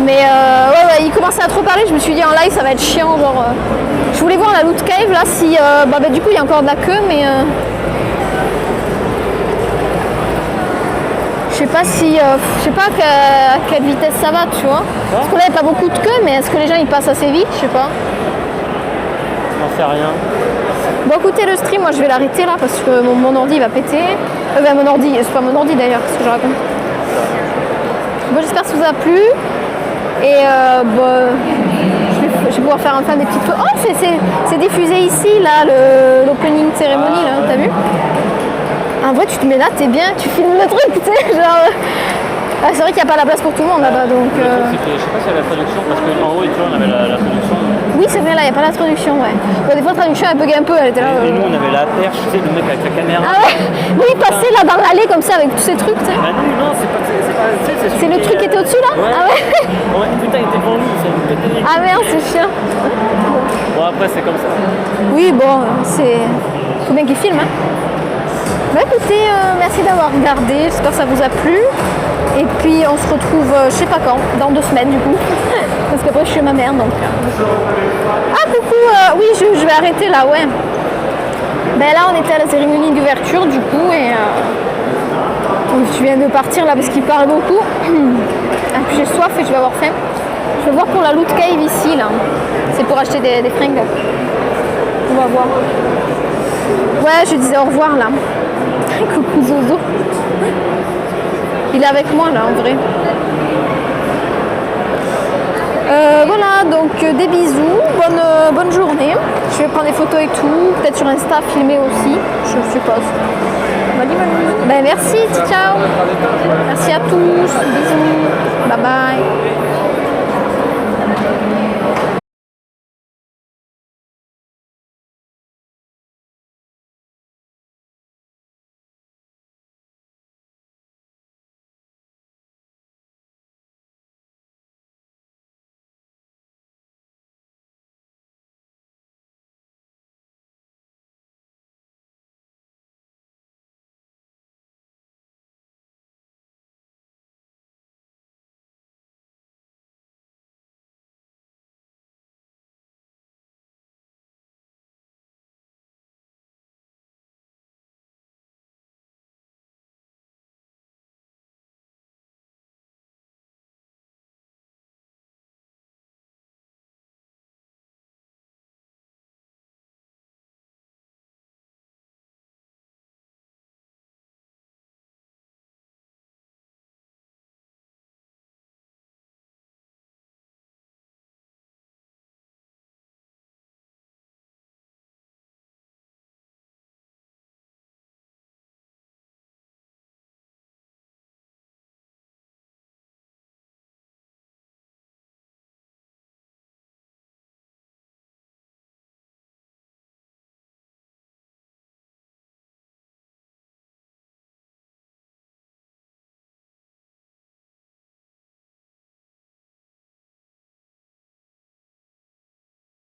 Mais ouais, il commençait à trop parler, je me suis dit en live ça va être chiant, genre... Je voulais voir la Loot Cave là, si... du coup il y a encore de la queue, mais... Je sais pas si... je sais pas à quelle vitesse ça va, tu vois. Parce que là il n'y a pas beaucoup de queue, mais est-ce que les gens ils passent assez vite? Je sais pas. J'en sais rien. Bon écoutez, le stream, moi je vais l'arrêter là, parce que mon ordi va péter. Mon ordi, c'est pas mon ordi d'ailleurs, ce que je raconte. Bon, j'espère que ça vous a plu. Et je vais pouvoir faire enfin des petites photos. Oh, c'est diffusé ici, là, l'opening cérémonie, là, t'as vu? En vrai, tu te mets là, t'es bien, tu filmes le truc, tu sais, genre... c'est vrai qu'il n'y a pas la place pour tout le monde là-bas, donc... Je sais pas s'il y a la traduction, parce qu'en haut, tu vois, on avait la traduction. Oui, c'est vrai, là, il n'y a pas la traduction, ouais. Bon, des fois, la traduction, elle buguait un peu, elle était là... Et nous, on avait la perche, tu sais, le mec avec la caméra. Ah ouais. Oui, il passait là dans l'allée, comme ça, avec tous ces trucs, tu sais. Ah non, c'est pas... C'est le truc qui était au-dessus, là? Ouais. Ah ouais. Ouais, putain, il était devant nous, ça nous pétait les couilles. Ah merde, c'est chiant. Bon, après, c'est comme ça. Oui, bon, c'est... Faut bien qu'il filme, hein. Bah écoutez, merci d'avoir regardé, j'espère que ça vous a plu. Et puis on se retrouve, je sais pas quand, dans 2 semaines du coup. Parce qu'après je suis chez ma mère donc. Ah coucou, oui je vais arrêter là, ouais. Ben là on était à la cérémonie d'ouverture du coup et je viens de partir là parce qu'il parle beaucoup. Et puis j'ai soif et je vais avoir faim. Je vais voir pour la Loot Cave ici là. C'est pour acheter des fringues. On va voir. Ouais, je disais au revoir là. Coucou Zozo. Il est avec moi là en vrai. Voilà, donc des bisous, bonne journée. Je vais prendre des photos et tout, peut-être sur Insta, filmer aussi, je suppose. Ben merci, ciao. Merci à tous, bisous, bye bye.